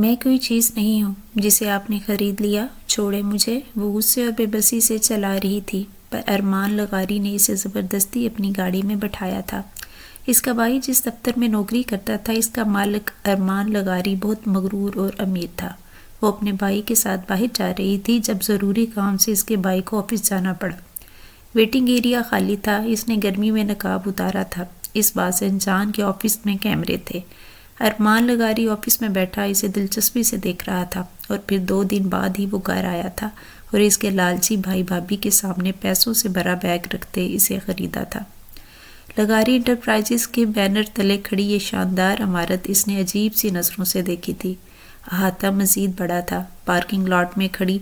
میں کوئی چیز نہیں ہوں جسے آپ نے خرید لیا، چھوڑے مجھے۔ وہ غصے اور بے بسی سے چلا رہی تھی، پر ارمان لغاری نے اسے زبردستی اپنی گاڑی میں بٹھایا تھا۔ اس کا بھائی جس دفتر میں نوکری کرتا تھا، اس کا مالک ارمان لغاری بہت مغرور اور امیر تھا۔ وہ اپنے بھائی کے ساتھ باہر جا رہی تھی جب ضروری کام سے اس کے بھائی کو آفس جانا پڑا۔ ویٹنگ ایریا خالی تھا۔ اس نے گرمی میں نقاب اتارا تھا۔ اس بات سے انجان کے آفس میں کیمرے تھے۔ ارمان لغاری آفس میں بیٹھا اسے دلچسپی سے دیکھ رہا تھا، اور پھر 2 دن بعد ہی وہ گھر آیا تھا اور اس کے لالچی بھائی بھابھی کے سامنے پیسوں سے بھرا بیگ رکھتے اسے خریدا تھا۔ لغاری انٹرپرائزز کے بینر تلے کھڑی یہ شاندار عمارت اس نے عجیب سی نظروں سے دیکھی تھی۔ احاطہ مزید بڑا تھا۔ پارکنگ لاٹ میں کھڑی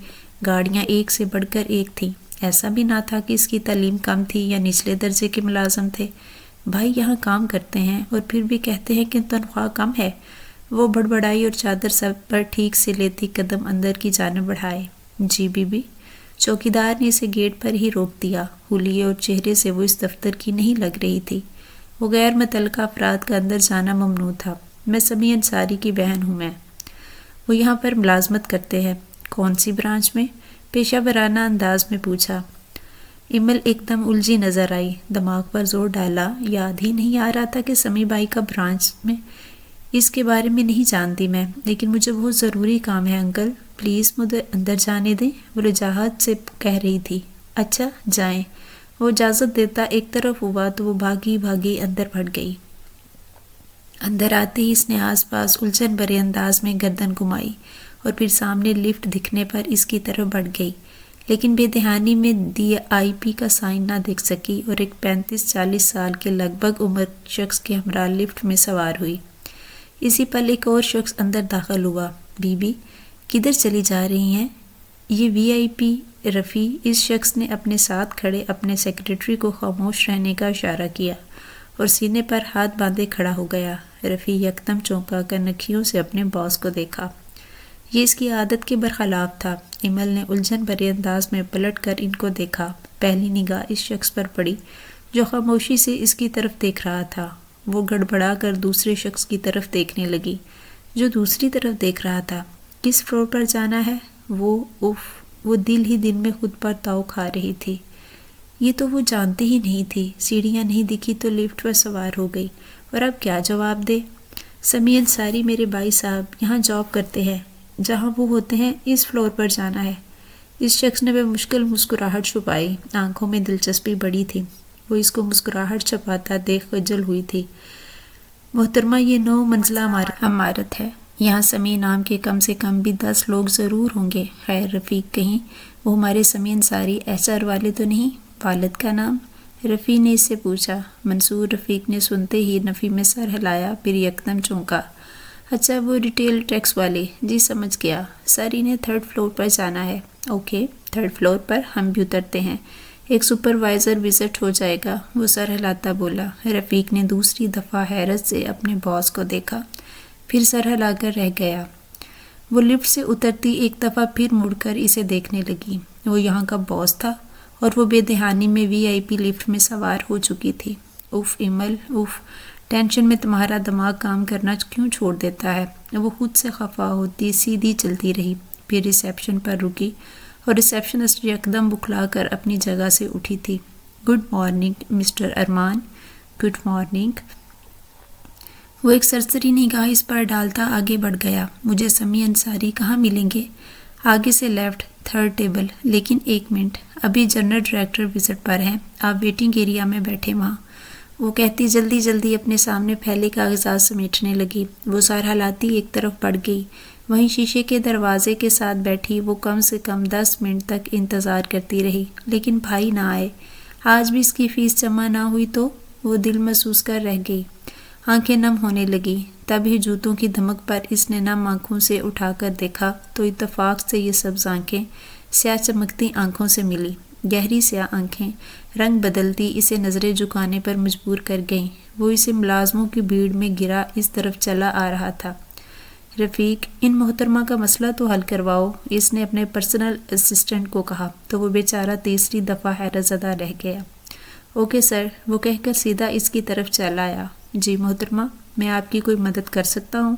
گاڑیاں ایک سے بڑھ کر ایک تھیں۔ ایسا بھی نہ تھا کہ اس کی تعلیم کم تھی یا نچلے درجے کے ملازم تھے۔ بھائی یہاں کام کرتے ہیں اور پھر بھی کہتے ہیں کہ تنخواہ کم ہے۔ وہ بڑبڑائی اور چادر سر پر ٹھیک سے لیتی قدم اندر کی جانب بڑھائے۔ G B be. چوکیدار نے اسے گیٹ پر ہی روک دیا۔ حلیے اور چہرے سے وہ اس دفتر کی نہیں لگ رہی تھی۔ وہ غیر متعلقہ افراد کا اندر جانا ممنوع تھا۔ میں سمیع انصاری کی بہن ہوں میں۔ وہ یہاں پر ملازمت کرتے ہیں۔ کون سی برانچ میں؟ پیشہ ورانہ انداز میں پوچھا۔ ایمل ایک دم الجھی نظر آئی۔ دماغ پر زور ڈالا۔ یاد ہی نہیں آ رہا تھا کہ سمیع بھائی کا برانچ میں۔ اس کے بارے میں نہیں جانتی میں، لیکن مجھے بہت ضروری کام ہے انکل، پلیز مجھے اندر جانے دیں، وہ وجاہت سے کہہ رہی تھی۔ اچھا جائیں۔ وہ اجازت دیتا ایک طرف ہوا تو وہ بھاگی بھاگی اندر بڑھ گئی۔ اندر آتے ہی اس نے آس پاس الجھن بھرے انداز میں گردن گھمائی اور پھر سامنے لفٹ دکھنے پر اس کی طرف بڑھ گئی، لیکن بے دہانی میں DIP کا سائن نہ دیکھ سکی اور ایک 35-40 سال کے لگ بھگ عمر شخص کے ہمراہ لفٹ میں سوار ہوئی۔ اسی پل ایک اور شخص اندر داخل ہوا۔ بی بی کدھر چلی جا رہی ہیں؟ یہ VIP رفیع۔ اس شخص نے اپنے ساتھ کھڑے اپنے سیکرٹری کو خاموش رہنے کا اشارہ کیا اور سینے پر ہاتھ باندھے کھڑا ہو گیا۔ رفیع یکدم چونکا کر نکھیوں سے اپنے باس کو دیکھا۔ یہ اس کی عادت کے برخلاف تھا۔ ایمل نے الجھن بھرے انداز میں پلٹ کر ان کو دیکھا۔ پہلی نگاہ اس شخص پر پڑی جو خاموشی سے اس کی طرف دیکھ رہا تھا۔ وہ گڑبڑا کر دوسرے شخص کی طرف دیکھنے لگی جو دوسری طرف دیکھ رہا تھا۔ کس فلور پر جانا ہے؟ وہ دل ہی دل میں خود پر تاؤ کھا رہی تھی۔ یہ تو وہ جانتی ہی نہیں تھی۔ سیڑھیاں نہیں دکھی تو لفٹ پر سوار ہو گئی، اور اب کیا جواب دے؟ سمیع انصاری میرے بھائی صاحب یہاں جاب کرتے ہیں، جہاں وہ ہوتے ہیں اس فلور پر جانا ہے۔ اس شخص نے بے مشکل مسکراہٹ چھپائی۔ آنکھوں میں دلچسپی بڑی تھی۔ وہ اس کو مسکراہٹ چھپاتا دیکھ خجل ہوئی تھی۔ محترمہ یہ 9 منزلہ عمارت ہے۔ یہاں سمیع نام کے کم سے کم بھی 10 لوگ ضرور ہوں گے۔ خیر رفیق کہیں وہ ہمارے سمیع انصاری HR والے تو نہیں؟ والد کا نام؟ رفیع نے اس سے پوچھا۔ منصور۔ رفیق نے سنتے ہی نفی میں سر ہلایا، پھر یکدم چونکا۔ اچھا وہ ریٹیل ٹیکس والے، جی سمجھ گیا سر، انہیں 3rd فلور پر جانا ہے۔ اوکے 3rd فلور پر ہم بھی اترتے ہیں، ایک سپروائزر وزٹ ہو جائے گا، وہ سر ہلاتا بولا۔ رفیق نے دوسری دفعہ حیرت سے اپنے باس کو دیکھا، پھر سر ہلا کر رہ گیا۔ وہ لفٹ سے اترتی ایک دفعہ پھر مڑ کر اسے دیکھنے لگی۔ وہ یہاں کا باس تھا اور وہ بے دہانی میں VIP لفٹ میں سوار ہو چکی تھی۔ اف ایمل اف، ٹینشن میں تمہارا دماغ کام کرنا کیوں چھوڑ دیتا ہے؟ وہ خود سے خفا ہوتی سیدھی چلتی رہی، پھر ریسیپشن پر رکی اور ریسیپشنسٹ یکدم بکھلا کر اپنی جگہ سے اٹھی تھی۔ Good morning mister Arman. Good morning. وہ ایک سرسری نگاہ اس پر ڈالتا آگے بڑھ گیا۔ مجھے سمیع انصاری کہاں ملیں گے؟ آگے سے لیفٹ 3rd ٹیبل۔ لیکن ایک منٹ، ابھی جنرل ڈائریکٹر وزٹ پر ہیں، آپ ویٹنگ ایریا میں بیٹھے وہاں، وہ کہتی جلدی جلدی اپنے سامنے پھیلے کاغذات سمیٹنے لگی۔ وہ سر ہلاتی ایک طرف بڑھ گئی۔ وہیں شیشے کے دروازے کے ساتھ بیٹھی وہ کم سے کم 10 منٹ تک انتظار کرتی رہی، لیکن بھائی نہ آئے۔ آج بھی اس کی فیس جمع نہ ہوئی تو وہ دل محسوس کر رہ گئی۔ آنکھیں نم ہونے لگی۔ تب ہی جوتوں کی دھمک پر اس نے نم آنکھوں سے اٹھا کر دیکھا تو اتفاق سے یہ سبز آنکھیں سیاہ چمکتی آنکھوں سے ملی۔ گہری سیاہ آنکھیں رنگ بدلتی اسے نظریں جھکانے پر مجبور کر گئیں۔ وہ اسے ملازموں کی بھیڑ میں گرا اس طرف چلا آ رہا تھا۔ رفیق ان محترمہ کا مسئلہ تو حل کرواؤ، اس نے اپنے پرسنل اسسٹنٹ کو کہا تو وہ بیچارہ تیسری دفعہ حیرت زدہ رہ گیا۔ اوکے سر، وہ کہہ کر سیدھا اس کی طرف چل آیا۔ جی محترمہ، میں آپ کی کوئی مدد کر سکتا ہوں؟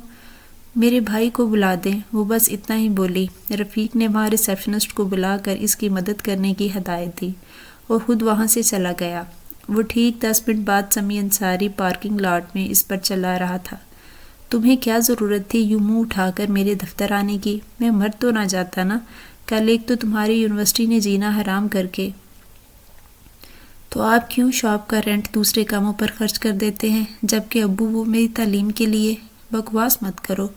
میرے بھائی کو بلا دیں، وہ بس اتنا ہی بولی۔ رفیق نے وہاں ریسیپشنسٹ کو بلا کر اس کی مدد کرنے کی ہدایت دی اور خود وہاں سے چلا گیا۔ وہ ٹھیک 10 منٹ بعد سمیع انصاری پارکنگ لاٹ میں اس پر چلا رہا تھا۔ تمہیں کیا ضرورت تھی یوں منہ اٹھا کر میرے دفتر آنے کی؟ میں مر تو نہ جاتا نا؟ کل ایک تو تمہاری یونیورسٹی نے جینا حرام کر کے، تو آپ کیوں شاپ کا رینٹ دوسرے کاموں پر خرچ کر دیتے ہیں، جبکہ ابو وہ میری تعلیم کے لیے؟ بکواس مت کرو۔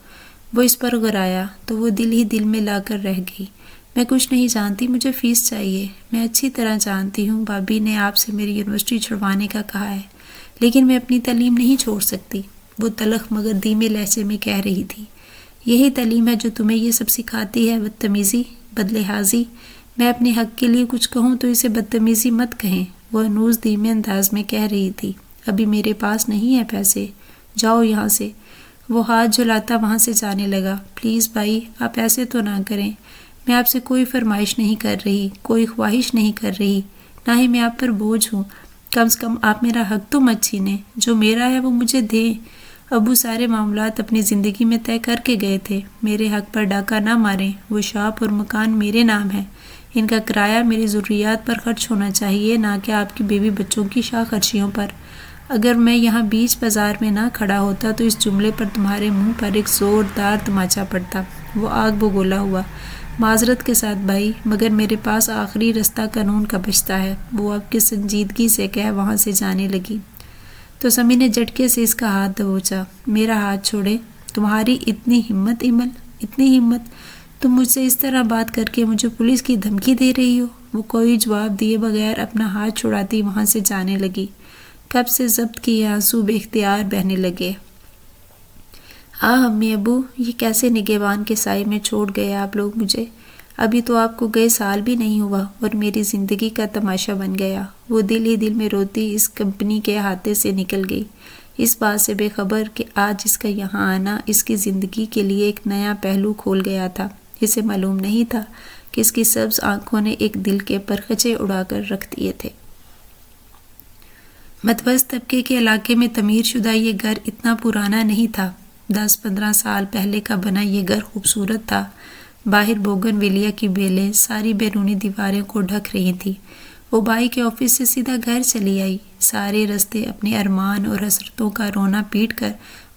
وہ اس پر غرایا تو وہ دل ہی دل میں لا کر رہ گئی۔ میں کچھ نہیں جانتی، مجھے فیس چاہیے۔ میں اچھی طرح جانتی ہوں بابی نے آپ سے میری یونیورسٹی چھڑوانے کا کہا ہے، لیکن میں اپنی تعلیم نہیں چھوڑ سکتی، وہ تلخ مگر دھیمے لہجے میں کہہ رہی تھی۔ یہی تعلیم ہے جو تمہیں یہ سب سکھاتی ہے، بدتمیزی، بدلحاظی۔ میں اپنے حق کے لیے کچھ کہوں تو اسے بدتمیزی مت کہیں، وہ ہنوز دھیمے انداز میں کہہ رہی تھی۔ ابھی میرے پاس نہیں ہے پیسے، جاؤ یہاں سے۔ وہ ہاتھ جھلاتا وہاں سے جانے لگا۔ پلیز بھائی، آپ ایسے تو نہ کریں، میں آپ سے کوئی فرمائش نہیں کر رہی، کوئی خواہش نہیں کر رہی، نہ ہی میں آپ پر بوجھ ہوں۔ کم سے کم آپ میرا حق تو مت چھینیں، جو میرا ہے وہ مجھے دیں۔ ابو سارے معاملات اپنی زندگی میں طے کر کے گئے تھے، میرے حق پر ڈاکہ نہ ماریں۔ وہ شاپ اور مکان میرے نام ہے، ان کا کرایہ میری ضروریات پر خرچ ہونا چاہیے، نہ کہ آپ کی بیوی بچوں کی شاہ خرچیوں پر۔ اگر میں یہاں بیچ بازار میں نہ کھڑا ہوتا تو اس جملے پر تمہارے منہ پر ایک زوردار تماچا پڑتا۔ وہ آگ بگولا ہوا۔ معذرت کے ساتھ بھائی، مگر میرے پاس آخری رستہ قانون کا بچتا ہے، وہ اب کی سنجیدگی سے کہہ وہاں سے جانے لگی۔ تو سمیع نے جھٹکے سے اس کا ہاتھ دبوچا۔ میرا ہاتھ چھوڑے، تمہاری اتنی ہمت ایمل، اتنی ہمت، تم مجھ سے اس طرح بات کر کے مجھے پولیس کی دھمکی دے رہی ہو؟ وہ کوئی جواب دیے بغیر اپنا ہاتھ چھڑاتی وہاں سے جانے لگی۔ کب سے ضبط کیے آنسو بے اختیار بہنے لگے۔ امی ابو، یہ کیسے نگہبان کے سائے میں چھوڑ گئے آپ لوگ مجھے؟ ابھی تو آپ کو گئے سال بھی نہیں ہوا اور میری زندگی کا تماشا بن گیا۔ وہ دل ہی دل میں روتی اس کمپنی کے احاطے سے نکل گئی، اس بات سے بے خبر کہ آج اس کا یہاں آنا اس کی زندگی کے لیے ایک نیا پہلو کھول گیا تھا۔ اسے معلوم نہیں تھا کہ اس کی سبز آنکھوں نے ایک دل کے پرخچے اڑا کر رکھ دیے تھے۔ متوسط طبقے کے علاقے میں تعمیر شدہ یہ گھر اتنا پرانا نہیں تھا۔ 10-15 سال پہلے کا بنا یہ گھر خوبصورت تھا۔ باہر بوگن ویلیا کی بیلیں ساری بیرونی دیواریں کو ڈھک رہی تھیں۔ وہ بھائی کے آفس سے سیدھا گھر چلی آئی۔ سارے رستے اپنے ارمان اور حسرتوں کا رونا پیٹ کر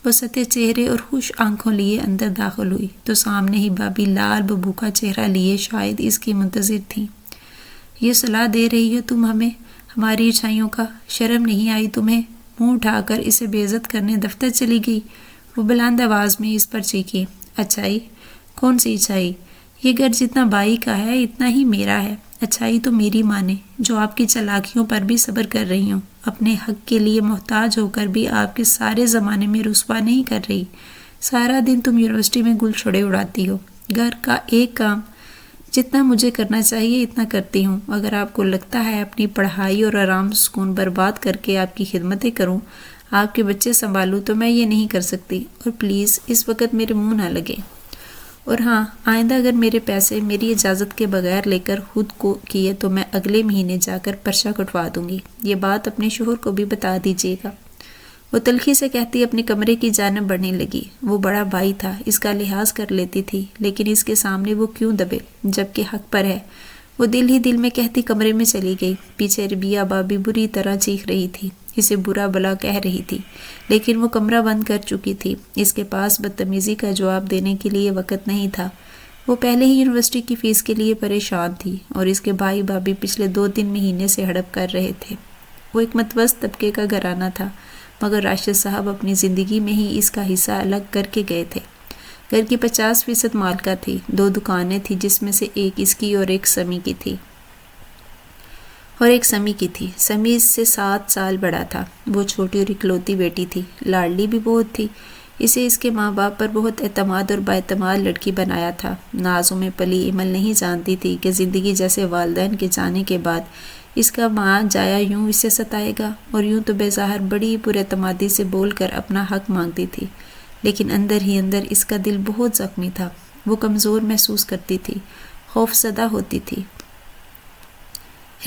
وہ سطح چہرے اور خوش آنکھوں لیے اندر داخل ہوئی تو سامنے ہی بابی لال ببو کا چہرہ لیے شاید اس کی منتظر تھیں۔ یہ صلاح دے رہی ہو تم ہمیں ہماری اچھائیوں کا؟ شرم نہیں آئی تمہیں؟ منہ اٹھا کر اسے بے عزت کرنے دفتر چلی گئی۔ وہ بلند آواز میں اس پر چیخی۔ اچھائی؟ کون سی اچھائی؟ یہ گھر جتنا بائی کا ہے اتنا ہی میرا ہے۔ اچھائی تو میری مانے، جو آپ کی چالاکیوں پر بھی صبر کر رہی ہوں، اپنے حق کے لیے محتاج ہو کر بھی آپ کے سارے زمانے میں رسوا نہیں کر رہی۔ سارا دن تم یونیورسٹی میں گل چھڑے اڑاتی ہو، گھر کا ایک کام جتنا مجھے کرنا چاہیے اتنا کرتی ہوں۔ اگر آپ کو لگتا ہے اپنی پڑھائی اور آرام سکون برباد کر کے آپ کی خدمتیں کروں، آپ کے بچے سنبھالوں، تو میں یہ نہیں کر سکتی، اور پلیز اس وقت میرے منہ نہ لگے۔ اور ہاں، آئندہ اگر میرے پیسے میری اجازت کے بغیر لے کر خود کو کیے تو میں اگلے مہینے جا کر پرچہ کٹوا دوں گی۔ یہ بات اپنے شوہر کو بھی بتا دیجیے گا۔ وہ تلخی سے کہتی اپنے کمرے کی جانب بڑھنے لگی۔ وہ بڑا بھائی تھا، اس کا لحاظ کر لیتی تھی، لیکن اس کے سامنے وہ کیوں دبے جبکہ حق پر ہے؟ وہ دل ہی دل میں کہتی کمرے میں چلی گئی۔ پیچھے ربیہ بابی بری طرح چیخ رہی تھی، اسے برا بلا کہہ رہی تھی، لیکن وہ کمرہ بند کر چکی تھی۔ اس کے پاس بدتمیزی کا جواب دینے کے لیے وقت نہیں تھا۔ وہ پہلے ہی یونیورسٹی کی فیس کے لیے پریشان تھی اور اس کے بھائی بابی پچھلے 2-3 مہینے سے ہڑپ کر رہے تھے۔ وہ ایک متوسط طبقے کا گھرانہ تھا، مگر راشد صاحب اپنی زندگی میں ہی اس کا حصہ الگ کر کے گئے تھے۔ گھر کی 50% مالکہ تھی، 2 دکانیں تھیں جس میں سے ایک اس کی اور ایک سمیع کی تھی۔ سمیع اس سے 7 سال بڑا تھا۔ وہ چھوٹی اور اکلوتی بیٹی تھی، لاڈلی بھی بہت تھی۔ اسے اس کے ماں باپ پر بہت اعتماد اور بااعتماد لڑکی بنایا تھا۔ نازوں میں پلی ایمل نہیں جانتی تھی کہ زندگی جیسے والدین کے جانے کے بعد اس کا ماں جایا یوں اسے ستائے گا، اور یوں تو بظاہر بڑی پر اعتمادی سے بول کر اپنا حق مانگتی تھی، لیکن اندر ہی اندر اس کا دل بہت زخمی تھا۔ وہ کمزور محسوس کرتی تھی، خوف زدہ ہوتی تھی۔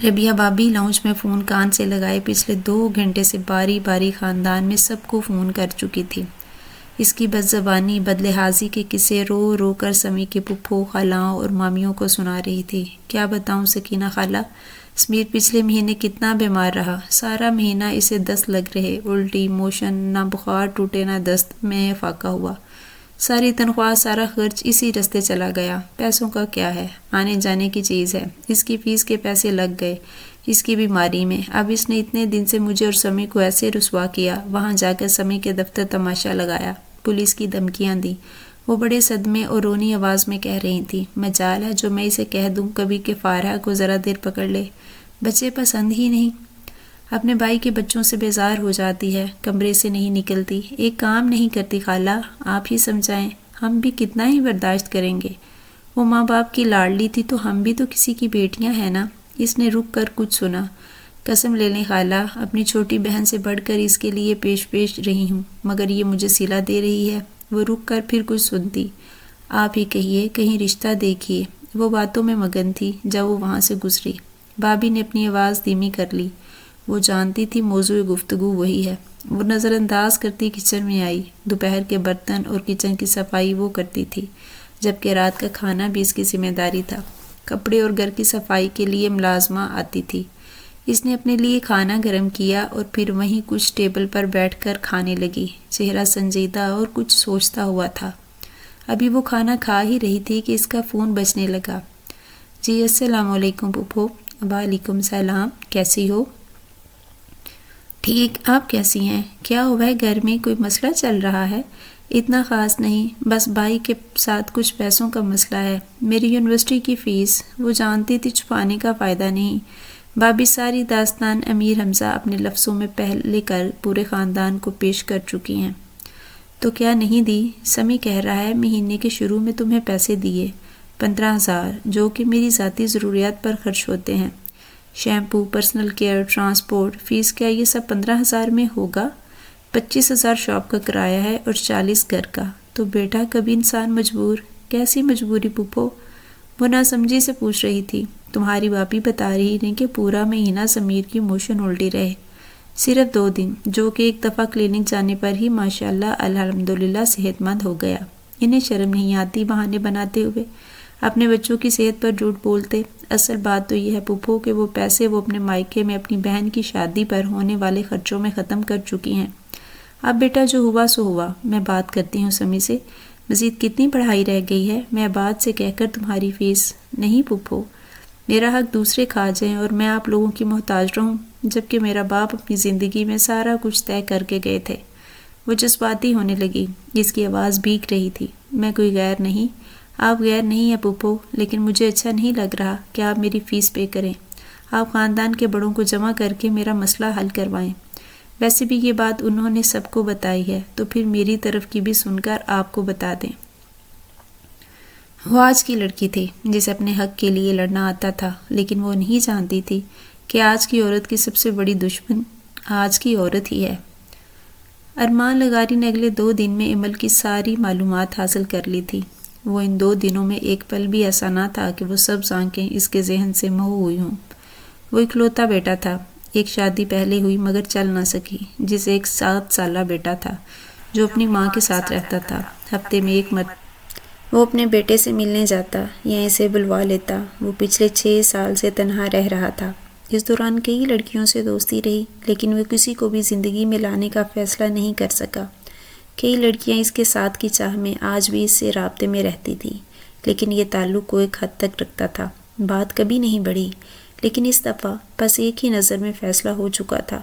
ربیہ بابی لاؤنج میں فون کان سے لگائے پچھلے 2 گھنٹے سے باری باری خاندان میں سب کو فون کر چکی تھی۔ اس کی بدزبانی بدلحاظی کے قصے رو رو کر سمی کے پھپھو خالاؤں اور مامیوں کو سنا رہی تھی۔ کیا بتاؤں سکینہ خالہ، سمیر پچھلے مہینے کتنا بیمار رہا، سارا مہینہ اسے دست لگ رہے، الٹی موشن، نہ بخار ٹوٹے نہ دست، میں فاقہ ہوا۔ ساری تنخواہ سارا خرچ اسی رستے چلا گیا۔ پیسوں کا کیا ہے، آنے جانے کی چیز ہے۔ اس کی فیس کے پیسے لگ گئے اس کی بیماری میں۔ اب اس نے اتنے دن سے مجھے اور سمی کو ایسے رسوا کیا، وہاں جا کر سمی کے دفتر تماشا لگایا، پولیس کی دھمکیاں دی۔ وہ بڑے صدمے اور رونی آواز میں کہہ رہی تھی، مجال ہے جو میں اسے کہہ دوں کبھی کہ فارحہ کو ذرا دیر پکڑ لے۔ بچے پسند ہی نہیں، اپنے بھائی کے بچوں سے بیزار ہو جاتی ہے، کمرے سے نہیں نکلتی، ایک کام نہیں کرتی۔ خالہ آپ ہی سمجھائیں، ہم بھی کتنا ہی برداشت کریں گے۔ وہ ماں باپ کی لاڈلی تھی تو ہم بھی تو کسی کی بیٹیاں ہیں نا۔ اس نے رک کر کچھ سنا۔ قسم لے لیں خالہ، اپنی چھوٹی بہن سے بڑھ کر اس کے لیے پیش رہی ہوں، مگر یہ مجھے صلہ دے رہی ہے۔ وہ رک کر پھر کچھ سنتی۔ آپ ہی کہیے، کہیں رشتہ دیکھیے۔ وہ باتوں میں مگن تھی جب وہ وہاں سے گزری۔ بھابھی نے اپنی آواز دھیمی کر لی۔ وہ جانتی تھی موضوع گفتگو وہی ہے۔ وہ نظر انداز کرتی کچن میں آئی۔ دوپہر کے برتن اور کچن کی صفائی وہ کرتی تھی، جبکہ رات کا کھانا بھی اس کی ذمہ داری تھا۔ کپڑے اور گھر کی صفائی کے لیے ملازمہ آتی تھی۔ اس نے اپنے لیے کھانا گرم کیا اور پھر وہیں کچھ ٹیبل پر بیٹھ کر کھانے لگی۔ چہرہ سنجیدہ اور کچھ سوچتا ہوا تھا۔ ابھی وہ کھانا کھا ہی رہی تھی کہ اس کا فون بجنے لگا۔ جی السلام علیکم پھوپھو۔ وعلیکم السلام، کیسی ہو؟ ٹھیک، آپ کیسی ہیں؟ کیا ہوا ہے، گھر میں کوئی مسئلہ چل رہا ہے؟ اتنا خاص نہیں، بس بھائی کے ساتھ کچھ پیسوں کا مسئلہ ہے۔ میری یونیورسٹی کی فیس، وہ جانتی تھی چھپانے کا فائدہ نہیں۔ بھابھی ساری داستان امیر حمزہ اپنے لفظوں میں پہلے کر پورے خاندان کو پیش کر چکی ہیں۔ تو کیا نہیں دی؟ سمی کہہ رہا ہے مہینے کے شروع میں تمہیں پیسے دیے 15,000، جو کہ میری ذاتی ضروریات پر خرچ ہوتے ہیں، shampoo, personal care, transport, fees. کیا یہ سب 15,000 میں ہوگا؟ 25,000 شاپ کا کرایہ ہے اور 40 گھر کا۔ تو بیٹا کبھی انسان مجبور۔ کیسی مجبوری پھوپھو؟ وہ ناسمجھی سے پوچھ رہی تھی۔ تمہاری باپی بتا رہی نہیں کہ پورا مہینہ سمیر کی موشن الٹی رہے، صرف 2 دن، جو کہ ایک دفعہ کلینک جانے پر ہی ماشاءاللہ الحمدللہ صحت مند ہو گیا۔ انہیں شرم نہیں آتی بہانے بناتے ہوئے اپنے بچوں کی صحت پر جھوٹ بولتے؟ اصل بات تو یہ ہے پھوپھو کہ وہ پیسے وہ اپنے مائکے میں اپنی بہن کی شادی پر ہونے والے خرچوں میں ختم کر چکی ہیں۔ اب بیٹا جو ہوا سو ہوا، میں بات کرتی ہوں سمی سے، مزید کتنی پڑھائی رہ گئی ہے؟ میں بات سے کہہ کر تمہاری فیس نہیں پھوپھو، میرا حق دوسرے کھا جائیں اور میں آپ لوگوں کی محتاج رہوں، جبکہ میرا باپ اپنی زندگی میں سارا کچھ طے کر کے گئے تھے۔ وہ جذباتی ہونے لگی، اس کی آواز بھیگ رہی تھی۔ میں کوئی غیر نہیں، آپ غیر نہیں ہیں پھوپھو، لیکن مجھے اچھا نہیں لگ رہا کہ آپ میری فیس پے کریں۔ آپ خاندان کے بڑوں کو جمع کر کے میرا مسئلہ حل کروائیں۔ ویسے بھی یہ بات انہوں نے سب کو بتائی ہے، تو پھر میری طرف کی بھی سن کر آپ کو بتا دیں۔ وہ آج کی لڑکی تھی جسے اپنے حق کے لیے لڑنا آتا تھا، لیکن وہ نہیں جانتی تھی کہ آج کی عورت کی سب سے بڑی دشمن آج کی عورت ہی ہے۔ ارمان لغاری نے اگلے 2 دن میں عمل کی ساری معلومات حاصل کر لی تھی۔ وہ ان 2 دنوں میں ایک پل بھی ایسا نہ تھا کہ وہ سب آنکھیں اس کے ذہن سے محو ہوئی ہوں۔ وہ اکلوتا بیٹا تھا، ایک شادی پہلے ہوئی مگر چل نہ سکی، جسے ایک 7 سالہ بیٹا تھا جو اپنی ماں کے ساتھ رہتا تھا۔ ہفتے میں ایک مرتبہ وہ اپنے بیٹے سے ملنے جاتا یا اسے بلوا لیتا۔ وہ پچھلے 6 سال سے تنہا رہ رہا تھا۔ اس دوران کئی لڑکیوں سے دوستی رہی، لیکن وہ کسی کو بھی زندگی میں لانے کا فیصلہ نہیں کر سکا۔ کئی لڑکیاں اس کے ساتھ کی چاہ میں آج بھی اس سے رابطے میں رہتی تھیں، لیکن یہ تعلق کو ایک حد تک رکھتا تھا۔ بات کبھی نہیں بڑھی، لیکن اس دفعہ بس ایک ہی نظر میں فیصلہ ہو چکا تھا۔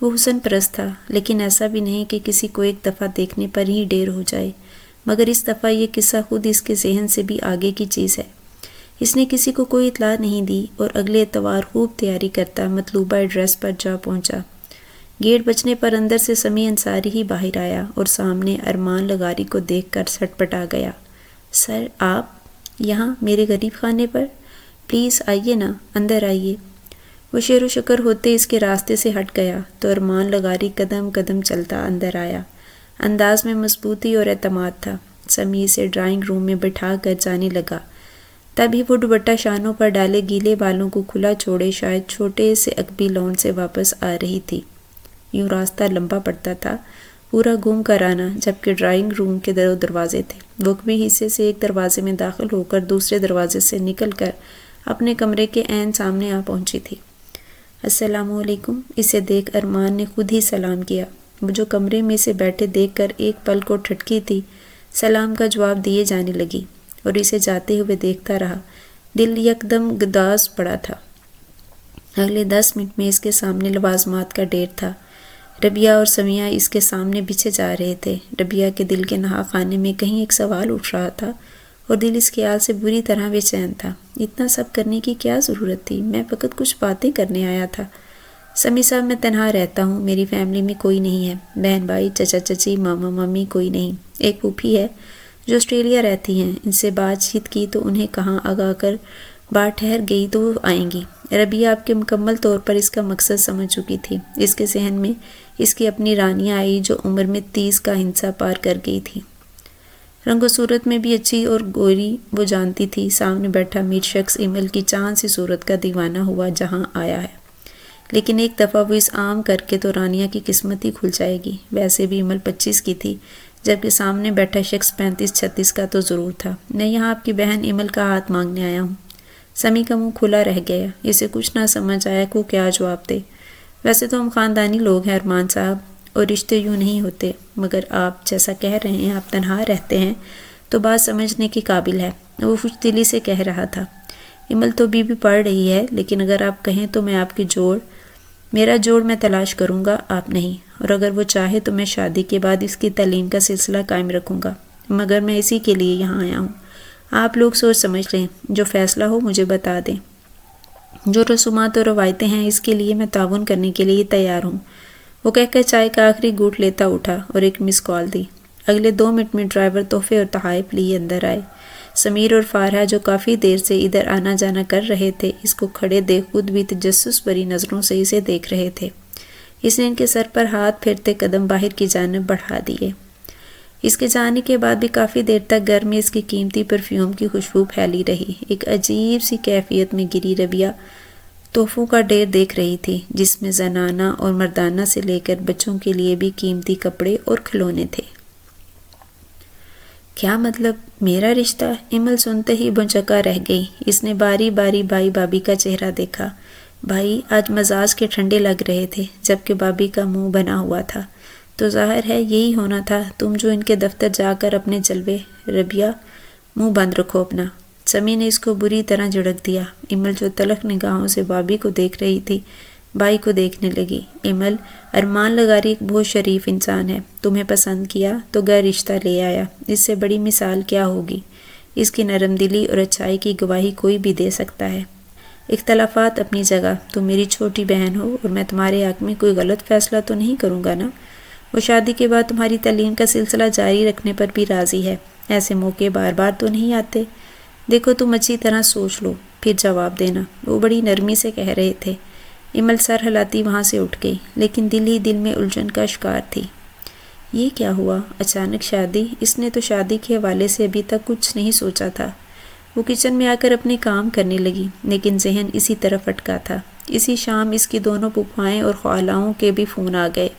وہ حسن پرست تھا، لیکن ایسا بھی نہیں کہ کسی کو ایک دفعہ دیکھنے پر ہی ڈیر ہو جائے۔ مگر اس دفعہ یہ قصہ خود اس کے ذہن سے بھی آگے کی چیز ہے۔ اس نے کسی کو کوئی اطلاع نہیں دی اور اگلے اتوار خوب تیاری کرتا مطلوبہ ایڈریس پر جا پہنچا۔ گیٹ بجنے پر اندر سے سمیع انصاری ہی باہر آیا اور سامنے ارمان لغاری کو دیکھ کر سٹ پٹا گیا۔ سر، آپ یہاں میرے غریب خانے پر؟ پلیز آئیے نا، اندر آئیے۔ وہ شیر و شکر ہوتے اس کے راستے سے ہٹ گیا تو ارمان لغاری قدم قدم چلتا اندر آیا۔ انداز میں مضبوطی اور اعتماد تھا۔ سمیع سے ڈرائنگ روم میں بٹھا کر جانے لگا۔ تبھی وہ دوپٹہ شانوں پر ڈالے گیلے بالوں کو کھلا چھوڑے شاید چھوٹے سے عقبی لون سے واپس آ رہی تھی۔ یوں راستہ لمبا پڑتا تھا پورا گھوم کر آنا، جبکہ ڈرائنگ روم کے دروازے تھے۔ وہ کبھی حصے سے ایک دروازے میں داخل ہو کر دوسرے دروازے سے نکل کر اپنے کمرے کے عین سامنے آ پہنچی تھی۔ السلام علیکم۔ اسے دیکھ ارمان نے خود ہی سلام کیا۔ وہ جو کمرے میں سے بیٹھے دیکھ کر ایک پل کو ٹھٹکی تھی، سلام کا جواب دیے جانے لگی اور اسے جاتے ہوئے دیکھتا رہا۔ دل یکدم گداز پڑا تھا۔ اگلے 10 منٹ میں اس کے سامنے لوازمات کا ڈھیر تھا۔ ربیہ اور سمیہ اس کے سامنے بچھے جا رہے تھے۔ ربیہ کے دل کے نہا خانے میں کہیں ایک سوال اٹھ رہا تھا اور دل اس خیال سے بری طرح بے چین تھا۔ اتنا سب کرنے کی کیا ضرورت تھی؟ میں فقط کچھ باتیں کرنے آیا تھا۔ سمی صاحب، میں تنہا رہتا ہوں، میری فیملی میں کوئی نہیں ہے، بہن بھائی، چچا چچی، ماما ممی کوئی نہیں۔ ایک پھوپھی ہے جو آسٹریلیا رہتی ہیں، ان سے بات چیت کی تو انہیں کہاں آگا کر بات ٹھہر گئی تو وہ آئیں گی۔ ربیہ آپ کے مکمل طور پر اس کا مقصد سمجھ چکی تھی۔ اس کے ذہن میں اس کی اپنی رانیہ آئی جو عمر میں 30 کا ہنسا پار کر گئی تھی، رنگ و صورت میں بھی اچھی اور گوری۔ وہ جانتی تھی سامنے بیٹھا میر شخص ایمل کی چاند سی صورت کا دیوانہ ہوا جہاں آیا ہے، لیکن ایک دفعہ وہ اس عام کر کے تو رانیہ کی قسمت ہی کھل جائے گی۔ ویسے بھی ایمل 25 کی تھی، جبکہ سامنے بیٹھا شخص 35-36 کا تو ضرور تھا۔ میں یہاں آپ کی بہن ایمل کا ہاتھ مانگنے آیا ہوں۔ سمی کا منہ کھلا رہ گیا، اسے کچھ نہ سمجھ آیا کہ وہ کیا جواب دے۔ ویسے تو ہم خاندانی لوگ ہیں ارمان صاحب، اور رشتے یوں نہیں ہوتے، مگر آپ جیسا کہہ رہے ہیں آپ تنہا رہتے ہیں تو بات سمجھنے کی قابل ہے، وہ خوش دلی سے کہہ رہا تھا۔ ایمل تو بھی پڑھ رہی ہے، لیکن اگر آپ کہیں تو میں آپ کی میرا جوڑ میں تلاش کروں گا، آپ نہیں، اور اگر وہ چاہے تو میں شادی کے بعد اس کی تعلیم کا سلسلہ قائم رکھوں گا، مگر میں اسی کے لیے یہاں آیا ہوں۔ آپ لوگ سوچ سمجھ لیں، جو فیصلہ ہو مجھے بتا دیں۔ جو رسومات اور روایتیں ہیں اس کے لیے میں تعاون کرنے کے لیے تیار ہوں۔ وہ کہہ کر چائے کا آخری گھونٹ لیتا اٹھا اور ایک مس کال دی۔ اگلے 2 منٹ میں ڈرائیور تحفے اور تحائف لیے اندر آئے۔ سمیر اور فارحہ جو کافی دیر سے ادھر آنا جانا کر رہے تھے، اس کو کھڑے دیکھ خود بھی تجسس بھری نظروں سے اسے دیکھ رہے تھے۔ اس نے ان کے سر پر ہاتھ پھیرتے قدم باہر کی جانب بڑھا دیے۔ اس کے جانے کے بعد بھی کافی دیر تک گھر میں اس کی قیمتی پرفیوم کی خوشبو پھیلی رہی۔ ایک عجیب سی کیفیت میں گری ربیہ تحفوں کا ڈھیر دیکھ رہی تھی، جس میں زنانہ اور مردانہ سے لے کر بچوں کے لیے بھی قیمتی کپڑے اور کھلونے تھے۔ کیا مطلب؟ میرا رشتہ؟ ایمل سنتے ہی بھنچکا رہ گئی۔ اس نے باری باری بھائی بابی کا چہرہ دیکھا۔ بھائی آج مزاج کے ٹھنڈے لگ رہے تھے، جبکہ بابی کا منہ بنا ہوا تھا۔ تو ظاہر ہے یہی ہونا تھا، تم جو ان کے دفتر جا کر اپنے جلوے۔ ربیہ منہ بند رکھو اپنا۔ سمی نے اس کو بری طرح جھڑک دیا۔ ایمل جو تلخ نگاہوں سے بابی کو دیکھ رہی تھی، بھائی کو دیکھنے لگی۔ ایمل، ارمان لغاری ایک بہت شریف انسان ہے، تمہیں پسند کیا تو غیر رشتہ لے آیا، اس سے بڑی مثال کیا ہوگی؟ اس کی نرم دلی اور اچھائی کی گواہی کوئی بھی دے سکتا ہے۔ اختلافات اپنی جگہ، تم میری چھوٹی بہن ہو اور میں تمہارے حق میں کوئی غلط فیصلہ تو نہیں کروں گا نا؟ وہ شادی کے بعد تمہاری تعلیم کا سلسلہ جاری رکھنے پر بھی راضی ہے، ایسے موقع بار بار تو نہیں آتے۔ دیکھو تم اچھی طرح سوچ لو، پھر جواب دینا، وہ بڑی نرمی سے کہہ رہے تھے۔ ایمل سر ہلاتی وہاں سے اٹھ گئی، لیکن دل ہی دل میں الجھن کا شکار تھی۔ یہ کیا ہوا؟ اچانک شادی؟ اس نے تو شادی کے حوالے سے ابھی تک کچھ نہیں سوچا تھا۔ وہ کچن میں آ کر اپنے کام کرنے لگی، لیکن ذہن اسی طرف اٹکا تھا۔ اسی شام اس کی دونوں پھوپھائیں اور خالاؤں کے بھی فون آ گئے۔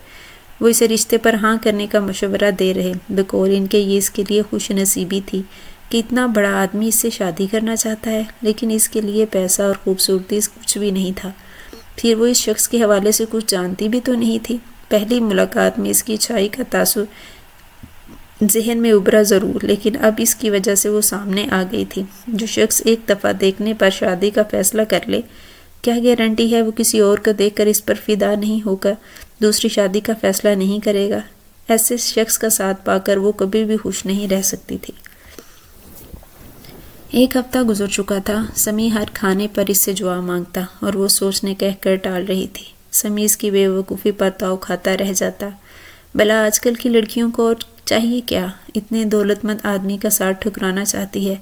وہ اسے رشتے پر ہاں کرنے کا مشورہ دے رہے، بقول ان کے یہ اس کے لیے خوش نصیبی تھی کہ اتنا بڑا آدمی اس سے شادی کرنا چاہتا ہے، لیکن اس کے لیے پیسہ اور خوبصورتی کچھ بھی نہیں تھا۔ پھر وہ اس شخص کے حوالے سے کچھ جانتی بھی تو نہیں تھی۔ پہلی ملاقات میں اس کی اچھائی کا تاثر ذہن میں ابھرا ضرور، لیکن اب اس کی وجہ سے وہ سامنے آ گئی تھی۔ جو شخص ایک دفعہ دیکھنے پر شادی کا فیصلہ کر لے، کیا گارنٹی ہے وہ کسی اور کو دیکھ کر اس پر فدا نہیں ہو کر دوسری شادی کا فیصلہ نہیں کرے گا؟ ایسے شخص کا ساتھ پا کر وہ کبھی بھی خوش نہیں رہ سکتی تھی۔ 1 ہفتہ گزر چکا تھا۔ سمی ہر کھانے پر اس سے دعا مانگتا اور وہ سوچنے کہہ کر ٹال رہی تھی۔ سمی اس کی بے وقوفی پر تاؤ کھاتا رہ جاتا۔ بھلا آج کل کی لڑکیوں کو اور چاہیے کیا؟ اتنے دولت مند آدمی کا ساتھ ٹھکرانا چاہتی ہے۔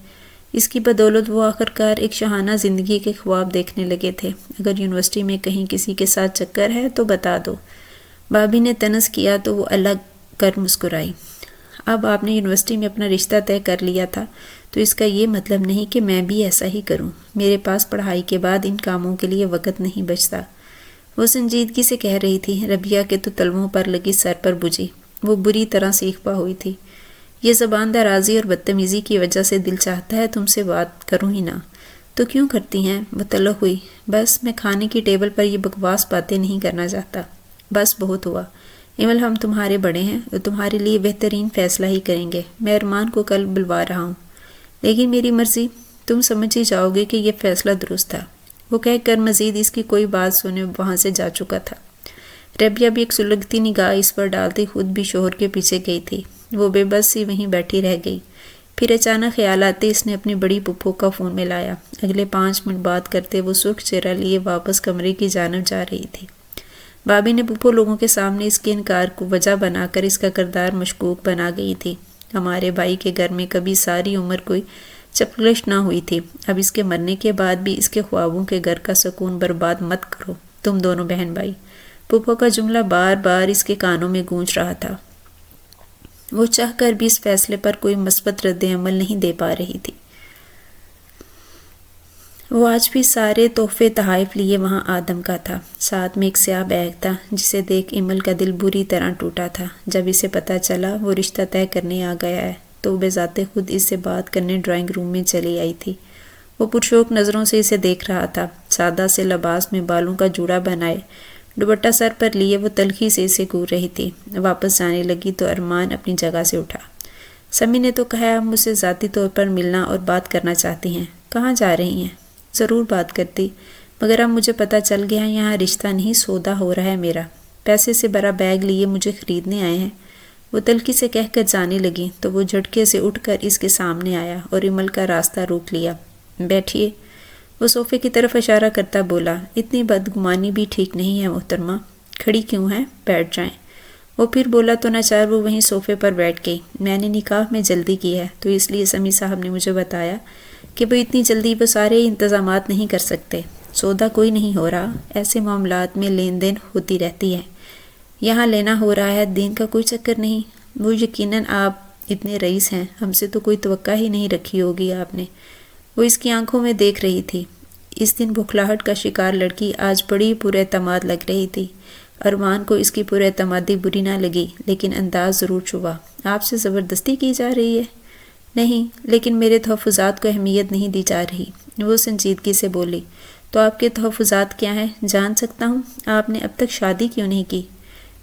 اس کی بدولت وہ آخرکار ایک شاہانہ زندگی کے خواب دیکھنے لگے تھے۔ اگر یونیورسٹی میں کہیں کسی کے ساتھ چکر ہے تو بتا دو۔ بابی نے طنز کیا تو وہ الگ کر مسکرائی۔ اب آپ نے یونیورسٹی میں اپنا رشتہ طے کر لیا تھا تو اس کا یہ مطلب نہیں کہ میں بھی ایسا ہی کروں۔ میرے پاس پڑھائی کے بعد ان کاموں کے لیے وقت نہیں بچتا۔ وہ سنجیدگی سے کہہ رہی تھی۔ ربیہ کے تو تلووں پر لگی سر پر بجھی۔ وہ بری طرح سیکھ پا ہوئی تھی۔ یہ زبان درازی اور بدتمیزی کی وجہ سے دل چاہتا ہے تم سے بات کروں ہی نہ۔ تو کیوں کرتی ہیں؟ وہ طلق ہوئی۔ بس میں کھانے کی ٹیبل پر یہ بکواس باتیں نہیں کرنا چاہتا۔ بس بہت ہوا ایمل، ہم تمہارے بڑے ہیں اور تمہارے لیے بہترین فیصلہ ہی کریں گے۔ میں ارمان کو کل بلوا رہا ہوں، لیکن میری مرضی، تم سمجھ ہی جاؤ گے کہ یہ فیصلہ درست تھا۔ وہ کہہ کر مزید اس کی کوئی بات سنے وہاں سے جا چکا تھا۔ ربیہ بھی ایک سلگتی نگاہ اس پر ڈالتی خود بھی شوہر کے پیچھے گئی تھی۔ وہ بے بس سی وہیں بیٹھی رہ گئی۔ پھر اچانک خیال آتے اس نے اپنی بڑی پھپھو کا فون ملایا۔ اگلے 5 منٹ بات کرتے وہ سرخ چہرہ لیے واپس کمرے کی جانب جا رہی تھی۔ بابی نے پھپھو لوگوں کے سامنے اس کے انکار کو وجہ بنا کر اس کا کردار مشکوک بنا گئی تھی۔ ہمارے بھائی کے گھر میں کبھی ساری عمر کوئی چپلش نہ ہوئی تھی، اب اس کے مرنے کے بعد بھی اس کے خوابوں کے گھر کا سکون برباد مت کرو تم دونوں بہن بھائی۔ پھپھو کا جملہ بار بار اس کے کانوں میں گونج رہا تھا۔ وہ چاہ کر بھی اس فیصلے پر کوئی مثبت رد عمل نہیں دے پا رہی تھی۔ وہ آج بھی سارے تحفے تحائف لیے وہاں آدم کا تھا۔ ساتھ میں ایک سیاہ بیگ تھا جسے دیکھ ایمل کا دل بری طرح ٹوٹا تھا۔ جب اسے پتہ چلا وہ رشتہ طے کرنے آ گیا ہے تو بذات خود اس سے بات کرنے ڈرائنگ روم میں چلی آئی تھی۔ وہ پرشوق نظروں سے اسے دیکھ رہا تھا۔ سادہ سے لباس میں بالوں کا جوڑا بنائے دوپٹہ سر پر لیے وہ تلخی سے اسے گور رہی تھی۔ واپس جانے لگی تو ارمان اپنی جگہ سے اٹھا۔ سمی نے تو کہا آپ مجھ سے ذاتی طور پر ملنا اور بات کرنا چاہتی ہیں، کہاں جا رہی ہیں؟ ضرور بات کرتی، مگر اب مجھے پتہ چل گیا یہاں رشتہ نہیں سودا ہو رہا ہے میرا۔ پیسے سے بھرا بیگ لیے مجھے خریدنے آئے ہیں۔ وہ تلخی سے کہہ کر جانے لگی تو وہ جھٹکے سے اٹھ کر اس کے سامنے آیا اور ایمل کا راستہ روک لیا۔ بیٹھیے، وہ صوفے کی طرف اشارہ کرتا بولا۔ اتنی بدگمانی بھی ٹھیک نہیں ہے محترمہ، کھڑی کیوں ہیں؟ بیٹھ جائیں۔ وہ پھر بولا تو ناچار وہ وہیں صوفے پر بیٹھ گئی۔ میں نے نکاح میں جلدی کی ہے تو اس لیے سمی صاحب نے مجھے بتایا کہ وہ اتنی جلدی وہ سارے انتظامات نہیں کر سکتے۔ سودا کوئی نہیں ہو رہا، ایسے معاملات میں لین دین ہوتی رہتی ہے، یہاں لینا ہو رہا ہے، دین کا کوئی چکر نہیں۔ وہ یقیناً آپ اتنے رئیس ہیں، ہم سے تو کوئی توقع ہی نہیں رکھی ہوگی آپ نے۔ وہ اس کی آنکھوں میں دیکھ رہی تھی۔ اس دن بھکلاہٹ کا شکار لڑکی آج بڑی پر اعتماد لگ رہی تھی۔ ارمان کو اس کی پر اعتمادی بری نہ لگی لیکن انداز ضرور چبھا۔ آپ سے زبردستی کی جا رہی ہے؟ نہیں، لیکن میرے تحفظات کو اہمیت نہیں دی جا رہی۔ وہ سنجیدگی سے بولی۔ تو آپ کے تحفظات کیا ہیں؟ جان سکتا ہوں؟ آپ نے اب تک شادی کیوں نہیں کی؟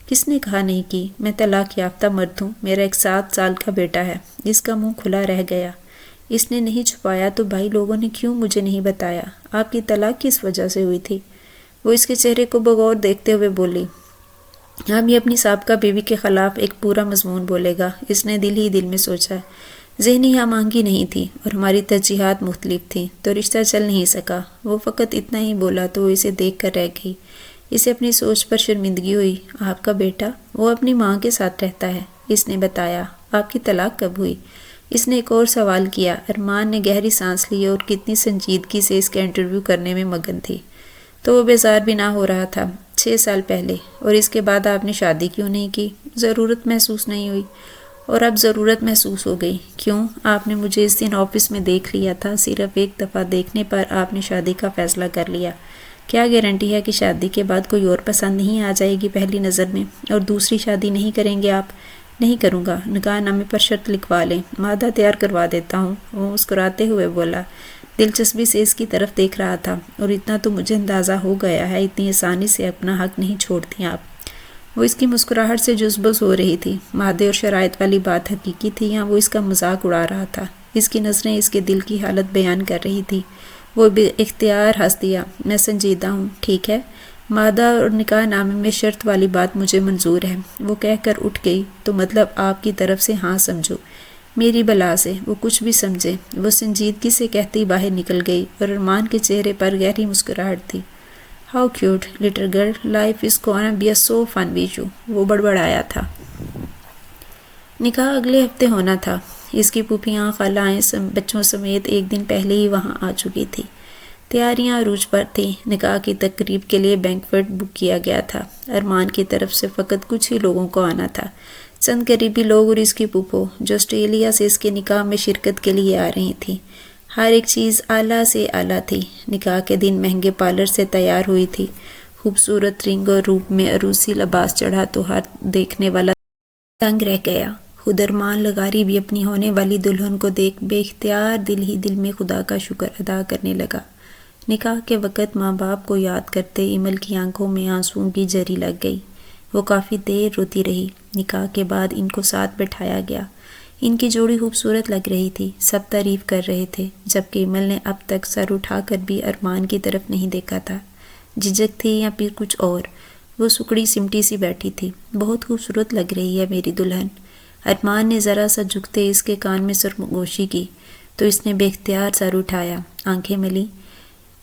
کس نے کہا نہیں کی؟ میں طلاق یافتہ مرد ہوں، میرا ایک 7 سال کا بیٹا ہے۔ اس کا منہ کھلا رہ گیا۔ اس نے نہیں چھپایا تو بھائی لوگوں نے کیوں مجھے نہیں بتایا؟ آپ کی طلاق کس وجہ سے ہوئی تھی؟ وہ اس کے چہرے کو بغور دیکھتے ہوئے بولی۔ اب یہ اپنی سابقہ بیوی کے خلاف ایک پورا مضمون بولے گا، اس نے دل ہی دل میں سوچا۔ ذہنی ہم آہنگی نہیں تھی اور ہماری ترجیحات مختلف تھیں تو رشتہ چل نہیں سکا۔ وہ فقط اتنا ہی بولا تو وہ اسے دیکھ کر رہ گئی۔ اسے اپنی سوچ پر شرمندگی ہوئی۔ آپ کا بیٹا؟ وہ اپنی ماں کے ساتھ رہتا ہے، اس نے بتایا۔ آپ کی طلاق کب ہوئی؟ اس نے ایک اور سوال کیا۔ ارمان نے گہری سانس لی اور کتنی سنجیدگی سے اس کا انٹرویو کرنے میں مگن تھی تو وہ بیزار بھی نہ ہو رہا تھا۔ 6 سال پہلے۔ اور اس کے بعد آپ نے شادی کیوں نہیں کی؟ ضرورت محسوس نہیں ہوئی۔ اور اب ضرورت محسوس ہو گئی؟ کیوں؟ آپ نے مجھے اس دن آفس میں دیکھ لیا تھا، صرف ایک دفعہ دیکھنے پر آپ نے شادی کا فیصلہ کر لیا۔ کیا گارنٹی ہے کہ شادی کے بعد کوئی اور پسند نہیں آ جائے گی پہلی نظر میں اور دوسری شادی نہیں کریں گے آپ؟ نہیں کروں گا۔ نکاح نامے پر شرط لکھوا لیں، مادہ تیار کروا دیتا ہوں۔ وہ مسکراتے ہوئے بولا۔ دلچسپی سے اس کی طرف دیکھ رہا تھا۔ اور اتنا تو مجھے اندازہ ہو گیا ہے، اتنی آسانی سے اپنا حق نہیں چھوڑتی آپ۔ وہ اس کی مسکراہٹ سے جذبس ہو رہی تھی۔ مادے اور شرائط والی بات حقیقی تھی یا وہ اس کا مذاق اڑا رہا تھا؟ اس کی نظریں اس کے دل کی حالت بیان کر رہی تھی۔ وہ بے اختیار ہنس دیا۔ میں سنجیدہ ہوں، ٹھیک ہے، مادہ اور نکاح نامے میں شرط والی بات مجھے منظور ہے۔ وہ کہہ کر اٹھ گئی۔ تو مطلب آپ کی طرف سے ہاں سمجھو۔ میری بلا سے وہ کچھ بھی سمجھے۔ وہ سنجیدگی سے کہتی باہر نکل گئی اور ارمان کے چہرے پر گہری مسکراہٹ تھی۔ How cute little girl, life is gonna be so fun with you, وہ بڑبڑایا تھا۔ نکاح اگلے ہفتے ہونا تھا۔ اس کی پھوپھیاں، خالائیں بچوں سمیت ایک دن پہلے ہی وہاں آ چکی تھی۔ تیاریاں عروج پر تھیں۔ نکاح کی تقریب کے لیے بینکویٹ بک کیا گیا تھا۔ ارمان کی طرف سے فقط کچھ ہی لوگوں کو آنا تھا، چند قریبی لوگ اور اس کی پھوپھو جو آسٹریلیا سے اس کے نکاح میں شرکت کے لیے آ رہی تھیں۔ ہر ایک چیز اعلیٰ سے اعلیٰ تھی۔ نکاح کے دن مہنگے پارلر سے تیار ہوئی تھی، خوبصورت رنگ اور روپ میں عروسی لباس چڑھا تو ہر دیکھنے والا تنگ رہ گیا۔ خود ارمان لغاری بھی اپنی ہونے والی دلہن کو دیکھ بے اختیار دل ہی دل میں خدا کا شکر ادا کرنے لگا۔ نکاح کے وقت ماں باپ کو یاد کرتے ایمل کی آنکھوں میں آنسوؤں کی جری لگ گئی۔ وہ کافی دیر روتی رہی۔ نکاح کے بعد ان کو ساتھ بٹھایا گیا۔ ان کی جوڑی خوبصورت لگ رہی تھی، سب تعریف کر رہے تھے، جبکہ ایمل نے اب تک سر اٹھا کر بھی ارمان کی طرف نہیں دیکھا تھا۔ جھجک تھی یا پھر کچھ اور؟ وہ سکڑی سمٹی سی بیٹھی تھی۔ بہت خوبصورت لگ رہی ہے میری دلہن۔ ارمان نے ذرا سا جھکتے اس کے کان میں سرگوشی کی تو اس نے بے اختیار سر اٹھایا، آنکھیں ملی۔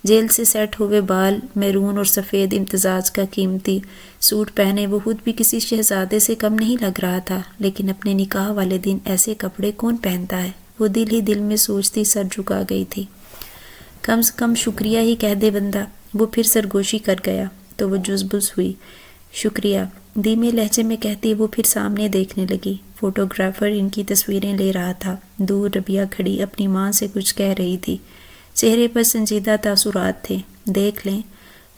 جیل سے سیٹ ہوئے بال، میرون اور سفید امتزاج کا قیمتی سوٹ پہنے وہ خود بھی کسی شہزادے سے کم نہیں لگ رہا تھا، لیکن اپنے نکاح والے دن ایسے کپڑے کون پہنتا ہے؟ وہ دل ہی دل میں سوچتی سر جھکا گئی تھی۔ کم سے کم شکریہ ہی کہہ دے بندہ۔ وہ پھر سرگوشی کر گیا تو وہ جزبز ہوئی۔ شکریہ دھیمے لہجے میں کہتی وہ پھر سامنے دیکھنے لگی۔ فوٹوگرافر ان کی تصویریں لے رہا تھا۔ دور ربیہ کھڑی اپنی ماں سے کچھ کہہ رہی تھی، چہرے پر سنجیدہ تاثرات تھے۔ دیکھ لیں،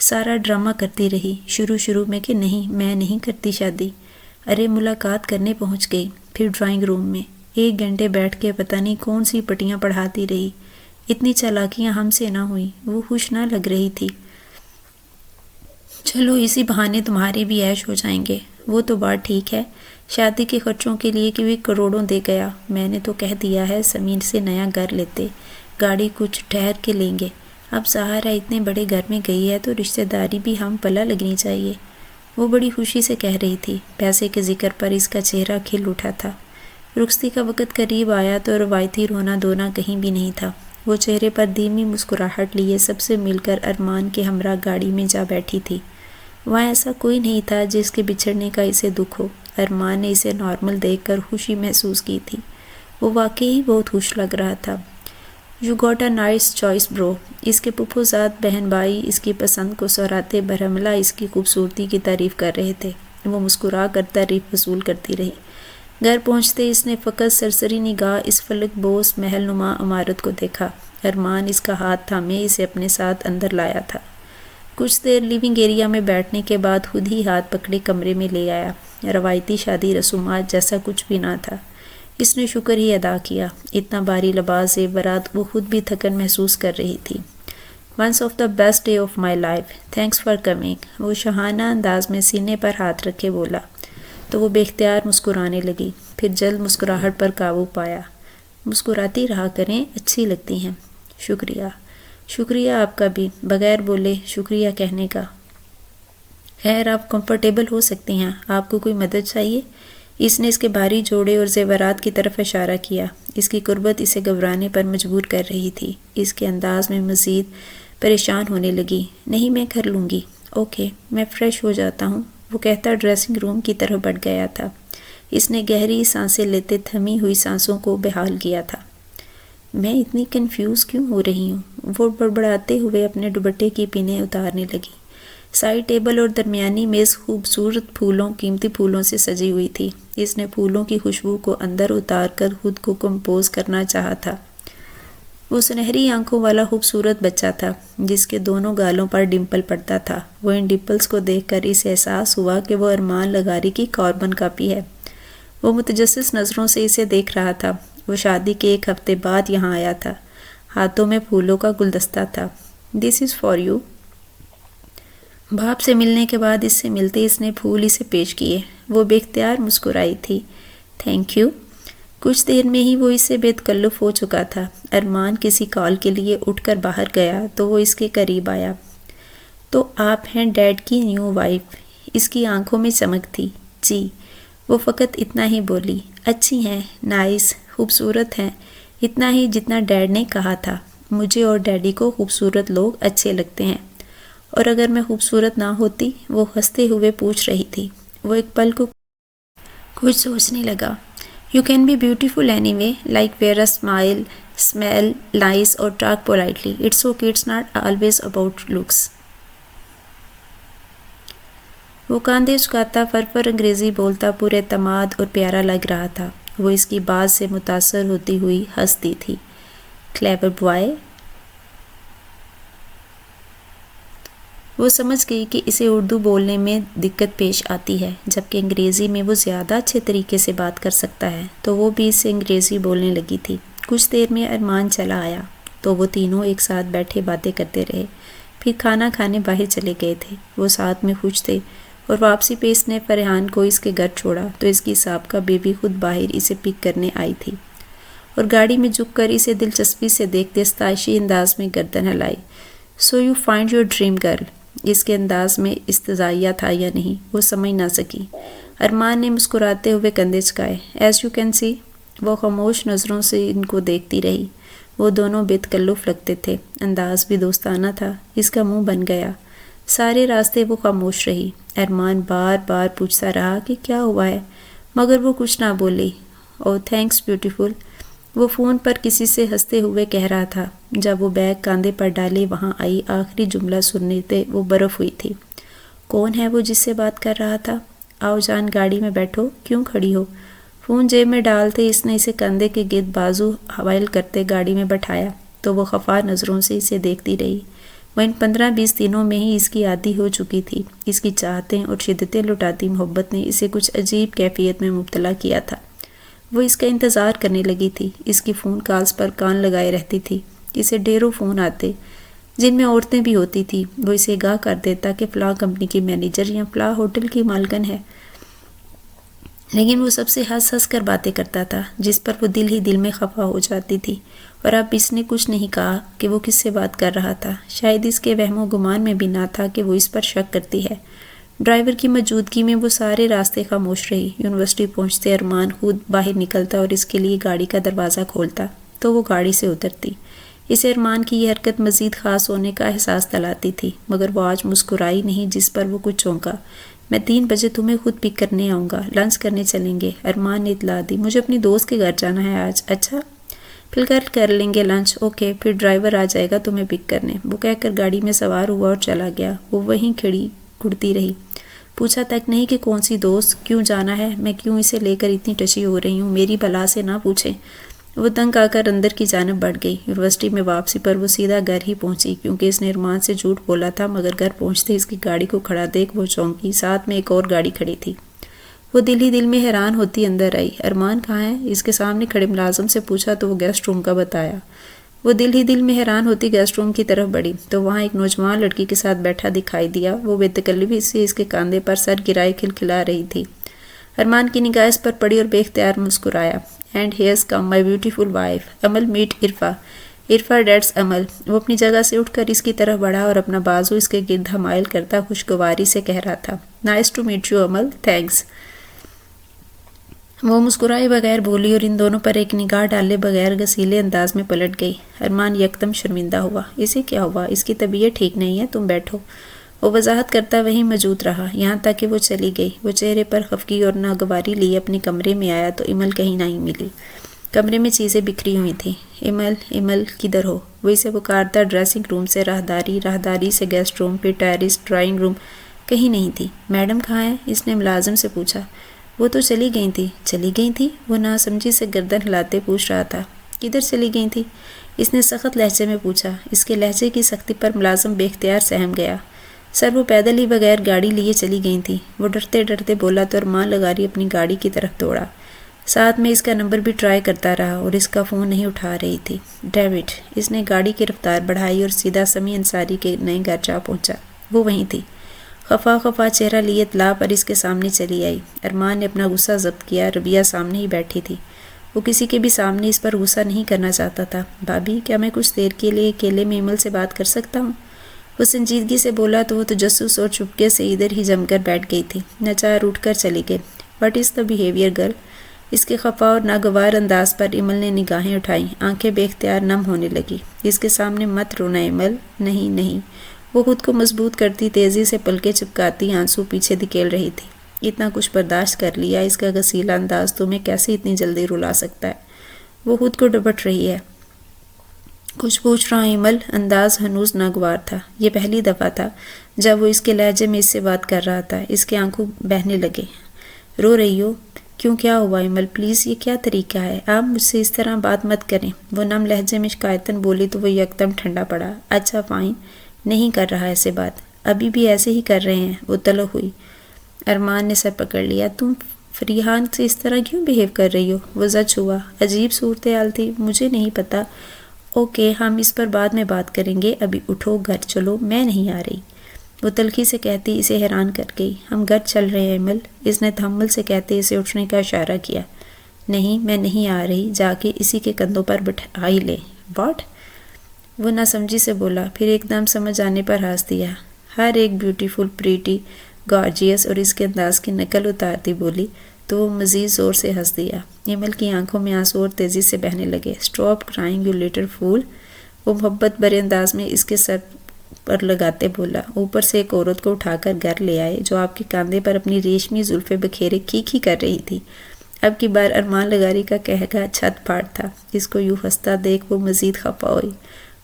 سارا ڈرامہ کرتی رہی، شروع میں کہ نہیں میں نہیں کرتی شادی۔ ارے ملاقات کرنے پہنچ گئی، پھر ڈرائنگ روم میں 1 گھنٹے بیٹھ کے پتہ نہیں کون سی پٹیاں پڑھاتی رہی۔ اتنی چالاکیاں ہم سے نہ ہوئیں۔ وہ خوش نہ لگ رہی تھی۔ چلو اسی بہانے تمہارے بھی عیش ہو جائیں گے۔ وہ تو بات ٹھیک ہے، شادی کے خرچوں کے لیے کہ بھی کروڑوں دے گیا۔ میں نے تو کہہ دیا ہے سمیر سے نیا گھر لیتے، گاڑی کچھ ٹھہر کے لیں گے۔ اب سہارا اتنے بڑے گھر میں گئی ہے تو رشتہ داری بھی ہم پلہ لگنی چاہیے۔ وہ بڑی خوشی سے کہہ رہی تھی۔ پیسے کے ذکر پر اس کا چہرہ کھل اٹھا تھا۔ رخصتی کا وقت قریب آیا تو روایتی رونا دھونا کہیں بھی نہیں تھا۔ وہ چہرے پر دھیمی مسکراہٹ لیے سب سے مل کر ارمان کے ہمراہ گاڑی میں جا بیٹھی تھی۔ وہاں ایسا کوئی نہیں تھا جس کے بچھڑنے کا اسے دکھ ہو۔ ارمان نے اسے نارمل دیکھ کر خوشی محسوس کی تھی۔ وہ واقعی بہت خوش لگ رہا تھا۔ You got a nice choice برو۔ اس کے پھپھو زاد بہن بھائی اس کی پسند کو سہراتے برہملہ اس کی خوبصورتی کی تعریف کر رہے تھے۔ وہ مسکرا کر تعریف وصول کرتی رہی۔ گھر پہنچتے اس نے فقط سرسری نگاہ اس فلک بوس محل نما عمارت کو دیکھا۔ ارمان اس کا ہاتھ تھامے اسے اپنے ساتھ اندر لایا تھا۔ کچھ دیر لیونگ ایریا میں بیٹھنے کے بعد خود ہی ہاتھ پکڑے کمرے میں لے آیا۔ روایتی شادی رسومات جیسا کچھ بھی نہ تھا۔ اس نے شکر ہی ادا کیا۔ اتنا بھاری لباس برات وہ خود بھی تھکن محسوس کر رہی تھی۔ Once of the best day of my life, thanks for coming. وہ شاہانہ انداز میں سینے پر ہاتھ رکھے بولا تو وہ بے اختیار مسکرانے لگی، پھر جلد مسکراہٹ پر قابو پایا۔ مسکراتی رہا کریں، اچھی لگتی ہیں۔ شکریہ۔ شکریہ آپ کا بھی، بغیر بولے شکریہ کہنے کا۔ خیر آپ کمفرٹیبل ہو سکتے ہیں، آپ کو کوئی مدد چاہیے؟ اس نے اس کے بھاری جوڑے اور زیورات کی طرف اشارہ کیا۔ اس کی قربت اسے گھبرانے پر مجبور کر رہی تھی۔ اس کے انداز میں مزید پریشان ہونے لگی۔ نہیں میں کر لوں گی۔ اوکے میں فریش ہو جاتا ہوں، وہ کہتا ڈریسنگ روم کی طرف بڑھ گیا تھا۔ اس نے گہری سانسیں لیتے تھمی ہوئی سانسوں کو بحال کیا تھا۔ میں اتنی کنفیوز کیوں ہو رہی ہوں؟ وہ بڑبڑاتے ہوئے اپنے دوپٹے کی پنیں اتارنے لگی۔ سائڈ ٹیبل اور درمیانی میز خوبصورت قیمتی پھولوں سے سجی ہوئی تھی۔ اس نے پھولوں کی خوشبو کو اندر اتار کر خود کو کمپوز کرنا چاہا تھا۔ وہ سنہری آنکھوں والا خوبصورت بچہ تھا جس کے دونوں گالوں پر ڈمپل پڑتا تھا۔ وہ ان ڈمپلز کو دیکھ کر اسے احساس ہوا کہ وہ ارمان لغاری کی کاربن کاپی ہے۔ وہ متجسس نظروں سے اسے دیکھ رہا تھا۔ وہ شادی کے 1 ہفتے بعد یہاں آیا تھا۔ ہاتھوں میں پھولوں کا گلدستہ تھا۔ دس از فار یو۔ باپ سے ملنے کے بعد اس سے ملتے اس نے پھول اسے پیش کیے۔ وہ بے اختیار مسکرائی تھی۔ Thank you. کچھ دیر میں ہی وہ اس سے بے تکلف ہو چکا تھا۔ ارمان کسی کال کے لیے اٹھ کر باہر گیا تو وہ اس کے قریب آیا۔ تو آپ ہیں ڈیڈ کی نیو وائف؟ اس کی آنکھوں میں چمک تھی۔ جی۔ وہ فقط اتنا ہی بولی۔ اچھی ہیں، نائس، خوبصورت ہیں، اتنا ہی جتنا ڈیڈ نے کہا تھا۔ مجھے اور ڈیڈی کو خوبصورت لوگ اچھے لگتے ہیں۔ اور اگر میں خوبصورت نہ ہوتی؟ وہ ہنستے ہوئے پوچھ رہی تھی۔ وہ ایک پل کو کچھ سوچنے لگا۔ You can be beautiful anyway, like wear a smile, smile nice اور talk politely. It's okay, it's not always about looks. وہ کاندھے جھکاتا فرفر انگریزی بولتا پورے اعتماد اور پیارا لگ رہا تھا۔ وہ اس کی بات سے متاثر ہوتی ہوئی ہنستی تھی۔ Clever boy. وہ سمجھ گئی کہ اسے اردو بولنے میں دقت پیش آتی ہے، جبکہ انگریزی میں وہ زیادہ اچھے طریقے سے بات کر سکتا ہے، تو وہ بھی اس سے انگریزی بولنے لگی تھی۔ کچھ دیر میں ارمان چلا آیا تو وہ تینوں ایک ساتھ بیٹھے باتیں کرتے رہے، پھر کھانا کھانے باہر چلے گئے تھے۔ وہ ساتھ میں خوش تھے، اور واپسی پہ اس نے فرحان کو اس کے گھر چھوڑا تو اس کی سابقہ بیوی خود باہر اسے پک کرنے آئی تھی، اور گاڑی میں جھک کر اسے دلچسپی سے دیکھتے ستائشی انداز میں گردن ہلائی۔ So you find your dream girl, اس کے انداز میں استضائیہ تھا یا نہیں وہ سمجھ نہ سکی۔ ارمان نے مسکراتے ہوئے کندھے جھکائے۔ ایز یو کین سی، وہ خاموش نظروں سے ان کو دیکھتی رہی۔ وہ دونوں بے تکلف لگتے تھے، انداز بھی دوستانہ تھا۔ اس کا منہ بن گیا۔ سارے راستے وہ خاموش رہی۔ ارمان بار بار پوچھتا رہا کہ کیا ہوا ہے، مگر وہ کچھ نہ بولی۔ او تھینکس بیوٹیفل، وہ فون پر کسی سے ہنستے ہوئے کہہ رہا تھا۔ جب وہ بیگ کاندھے پر ڈالے وہاں آئی، آخری جملہ سننے تے وہ برف ہوئی تھی۔ کون ہے وہ جس سے بات کر رہا تھا؟ آؤ جان گاڑی میں بیٹھو، کیوں کھڑی ہو؟ فون جیب میں ڈالتے اس نے اسے کندھے کے گرد بازو حوائل کرتے گاڑی میں بٹھایا تو وہ خفا نظروں سے اسے دیکھتی رہی۔ وہ ان 15-20 دنوں میں ہی اس کی عادی ہو چکی تھی۔ اس کی چاہتیں اور شدتیں لٹاتی محبت نے اسے کچھ عجیب کیفیت میں مبتلا کیا تھا۔ وہ اس کا انتظار کرنے لگی تھی، اس کی فون کالز پر کان لگائے رہتی تھی۔ اسے ڈھیروں فون آتے جن میں عورتیں بھی ہوتی تھی۔ وہ اسے آگاہ کر دیتا کہ فلاں کمپنی کی مینیجر یا فلاں ہوٹل کی مالکن ہے، لیکن وہ سب سے ہنس ہنس کر باتیں کرتا تھا، جس پر وہ دل ہی دل میں خفا ہو جاتی تھی۔ اور اب اس نے کچھ نہیں کہا کہ وہ کس سے بات کر رہا تھا۔ شاید اس کے وہم و گمان میں بھی نہ تھا کہ وہ اس پر شک کرتی ہے۔ ڈرائیور کی موجودگی میں وہ سارے راستے خاموش رہی۔ یونیورسٹی پہنچتے ارمان خود باہر نکلتا اور اس کے لیے گاڑی کا دروازہ کھولتا تو وہ گاڑی سے اترتی۔ اسے ارمان کی یہ حرکت مزید خاص ہونے کا احساس دلاتی تھی، مگر وہ آج مسکرائی نہیں، جس پر وہ کچھ چونکا۔ میں 3 بجے تمہیں خود پک کرنے آؤں گا، لنچ کرنے چلیں گے، ارمان نے اطلاع دی۔ مجھے اپنی دوست کے گھر جانا ہے آج۔ اچھا، پھر کر لیں گے لنچ۔ اوکے، پھر ڈرائیور آ جائے گا تمہیں پک کرنے، وہ کہہ کر گاڑی میں سوار ہوا اور چلا گیا۔ وہ وہیں کھڑی گھڑتی رہی، پوچھا تک نہیں کہ کون سی دوست، کیوں جانا ہے، میں کیوں اسے لے کر اتنی ٹچی ہو رہی ہوں، میری بلا سے نہ پوچھیں۔ وہ تنگ آ کر اندر کی جانب بڑھ گئی۔ یونیورسٹی میں واپسی پر وہ سیدھا گھر ہی پہنچی، کیونکہ اس نے ارمان سے جھوٹ بولا تھا، مگر گھر پہنچتے اس کی گاڑی کو کھڑا دیکھ وہ چونکی۔ ساتھ میں ایک اور گاڑی کھڑی تھی۔ وہ دل ہی دل میں حیران ہوتی اندر آئی۔ ارمان کہاں ہے؟ اس کے سامنے کھڑے ملازم سے پوچھا تو وہ گیسٹ روم کا بتایا۔ وہ دل ہی دل میں حیران ہوتی گیسٹ روم کی طرف بڑھی تو وہاں ایک نوجوان لڑکی کے ساتھ بیٹھا دکھائی دیا۔ وہ بے تکلفی سے اس کے کاندھے پر سر گرائے کھلکھلا رہی تھی۔ ارمان کی نگاہ اس پر پڑی اور بے اختیار مسکرایا۔ And here's come my beautiful wife, Amal meet Irfa, Irfa that's Amal. وہ اپنی جگہ سے اٹھ کر اس کی طرف بڑھا اور اپنا بازو اس کے گرد حمائل کرتا خوشگواری سے کہہ رہا تھا، نائس ٹو میٹ یو امل، تھینکس۔ وہ مسکرائے بغیر بولی اور ان دونوں پر ایک نگاہ ڈالے بغیر غسیلے انداز میں پلٹ گئی۔ ارمان یکدم شرمندہ ہوا۔ اسے کیا ہوا؟ اس کی طبیعت ٹھیک نہیں ہے، تم بیٹھو۔ وہ وضاحت کرتا وہیں موجود رہا، یہاں تک کہ وہ چلی گئی۔ وہ چہرے پر خفگی اور ناگواری لیے اپنے کمرے میں آیا تو امل کہیں نہیں ملی۔ کمرے میں چیزیں بکھری ہوئی تھیں۔ امل، امل کدھر ہو؟ وہ اسے پکارتا ڈریسنگ روم سے راہداری سے گیسٹ روم، پھر ٹیرس، ڈرائنگ روم، کہیں نہیں تھی۔ میڈم کہاں ہے؟ اس نے ملازم سے پوچھا۔ وہ تو چلی گئی تھی، وہ ناسمجھی سے گردن ہلاتے پوچھ رہا تھا۔ کدھر چلی گئی تھی؟ اس نے سخت لہجے میں پوچھا۔ اس کے لہجے کی سختی پر ملازم بے اختیار سہم گیا۔ سر، وہ پیدل ہی بغیر گاڑی لیے چلی گئی تھی، وہ ڈرتے ڈرتے بولا تو ارمان لغاری اپنی گاڑی کی طرف دوڑا۔ ساتھ میں اس کا نمبر بھی ٹرائی کرتا رہا اور اس کا فون نہیں اٹھا رہی تھی۔ ڈیوڈ، اس نے گاڑی کی رفتار بڑھائی اور سیدھا سمیع انصاری کے نئے گھر جا پہنچا۔ وہ وہیں تھی، خفا چہرہ لیے اطلاع پر اس کے سامنے چلی آئی۔ ارمان نے اپنا غصہ ضبط کیا، ربیہ سامنے ہی بیٹھی تھی۔ وہ کسی کے بھی سامنے اس پر غصہ نہیں کرنا چاہتا تھا۔ بھابھی، کیا میں کچھ دیر کے لیے اکیلے میں امل سے بات کر سکتا ہوں؟ وہ سنجیدگی سے بولا تو وہ تجسس اور چپکے سے ادھر ہی جم کر بیٹھ گئی تھی۔ ناچار اٹھ کر چلی گئی۔ What is the behaviour girl? اس کے خفا اور ناگوار انداز پر امل نے نگاہیں اٹھائیں، آنکھیں بے اختیار نم ہونے لگی۔ اس کے سامنے مت رونا امل، نہیں۔ وہ خود کو مضبوط کرتی تیزی سے پلکیں چپکاتی آنسو پیچھے دھکیل رہی تھی۔ اتنا کچھ برداشت کر لیا، اس کا غسیلا انداز تمہیں کیسے اتنی جلدی رلا سکتا ہے؟ وہ خود کو ڈپٹ رہی ہے۔ کچھ پوچھ رہا امل، انداز ہنوز ناگوار تھا۔ یہ پہلی دفعہ تھا جب وہ اس کے لہجے میں اس سے بات کر رہا تھا۔ اس کے آنکھوں بہنے لگے۔ رو رہی ہو؟ کیوں، کیا ہوا امل؟ پلیز، یہ کیا طریقہ ہے؟ آپ مجھ سے اس طرح بات مت کریں۔ وہ نم لہجے میں شکایتاً بولی تو وہ یکدم ٹھنڈا پڑا۔ اچھا فائن، نہیں کر رہا ایسے بات۔ ابھی بھی ایسے ہی کر رہے ہیں؟ وہ طلق ہوئی۔ ارمان نے سر پکڑ لیا۔ تم فریحان سے اس طرح کیوں بیہیو کر رہی ہو؟ وہ زچ ہوا۔ عجیب صورتحال تھی، مجھے نہیں پتا۔ اوکے، ہم اس پر بعد میں بات کریں گے، ابھی اٹھو، گھر چلو، میں نہیں آ رہی۔ وہ تلخی سے کہتی اسے حیران کر گئی۔ ہم گھر چل رہے ہیں ایمل۔ اس نے تحمل سے کہتے اسے اٹھنے کا اشارہ کیا۔ نہیں، میں نہیں آ رہی، جا کے اسی کے کندھوں پر بٹھا ہی لے۔ واٹ؟ وہ ناسمجھی سے بولا، پھر ایک دم سمجھ آنے پر ہنس دیا۔ ہر ایک بیوٹیفل، پریٹی، گارجیس اور اس کے انداز کی نقل اتارتی بولی تو وہ مزید زور سے ہنس دیا۔ ایمل کی آنکھوں میں آنسو اور تیزی سے بہنے لگے۔ اسٹاپ کرائنگ یو لٹل فول، وہ محبت بھرے انداز میں اس کے سر پر لگاتے بولا۔ اوپر سے ایک عورت کو اٹھا کر گھر لے آئے جو آپ کے کاندھے پر اپنی ریشمی زلفیں بکھیرے کھیکھی کر رہی تھی۔ اب کی بار ارمان لغاری کا کہکا چھت پھاڑ تھا۔ اس کو یوں ہنستا دیکھ وہ مزید خفا ہوئی۔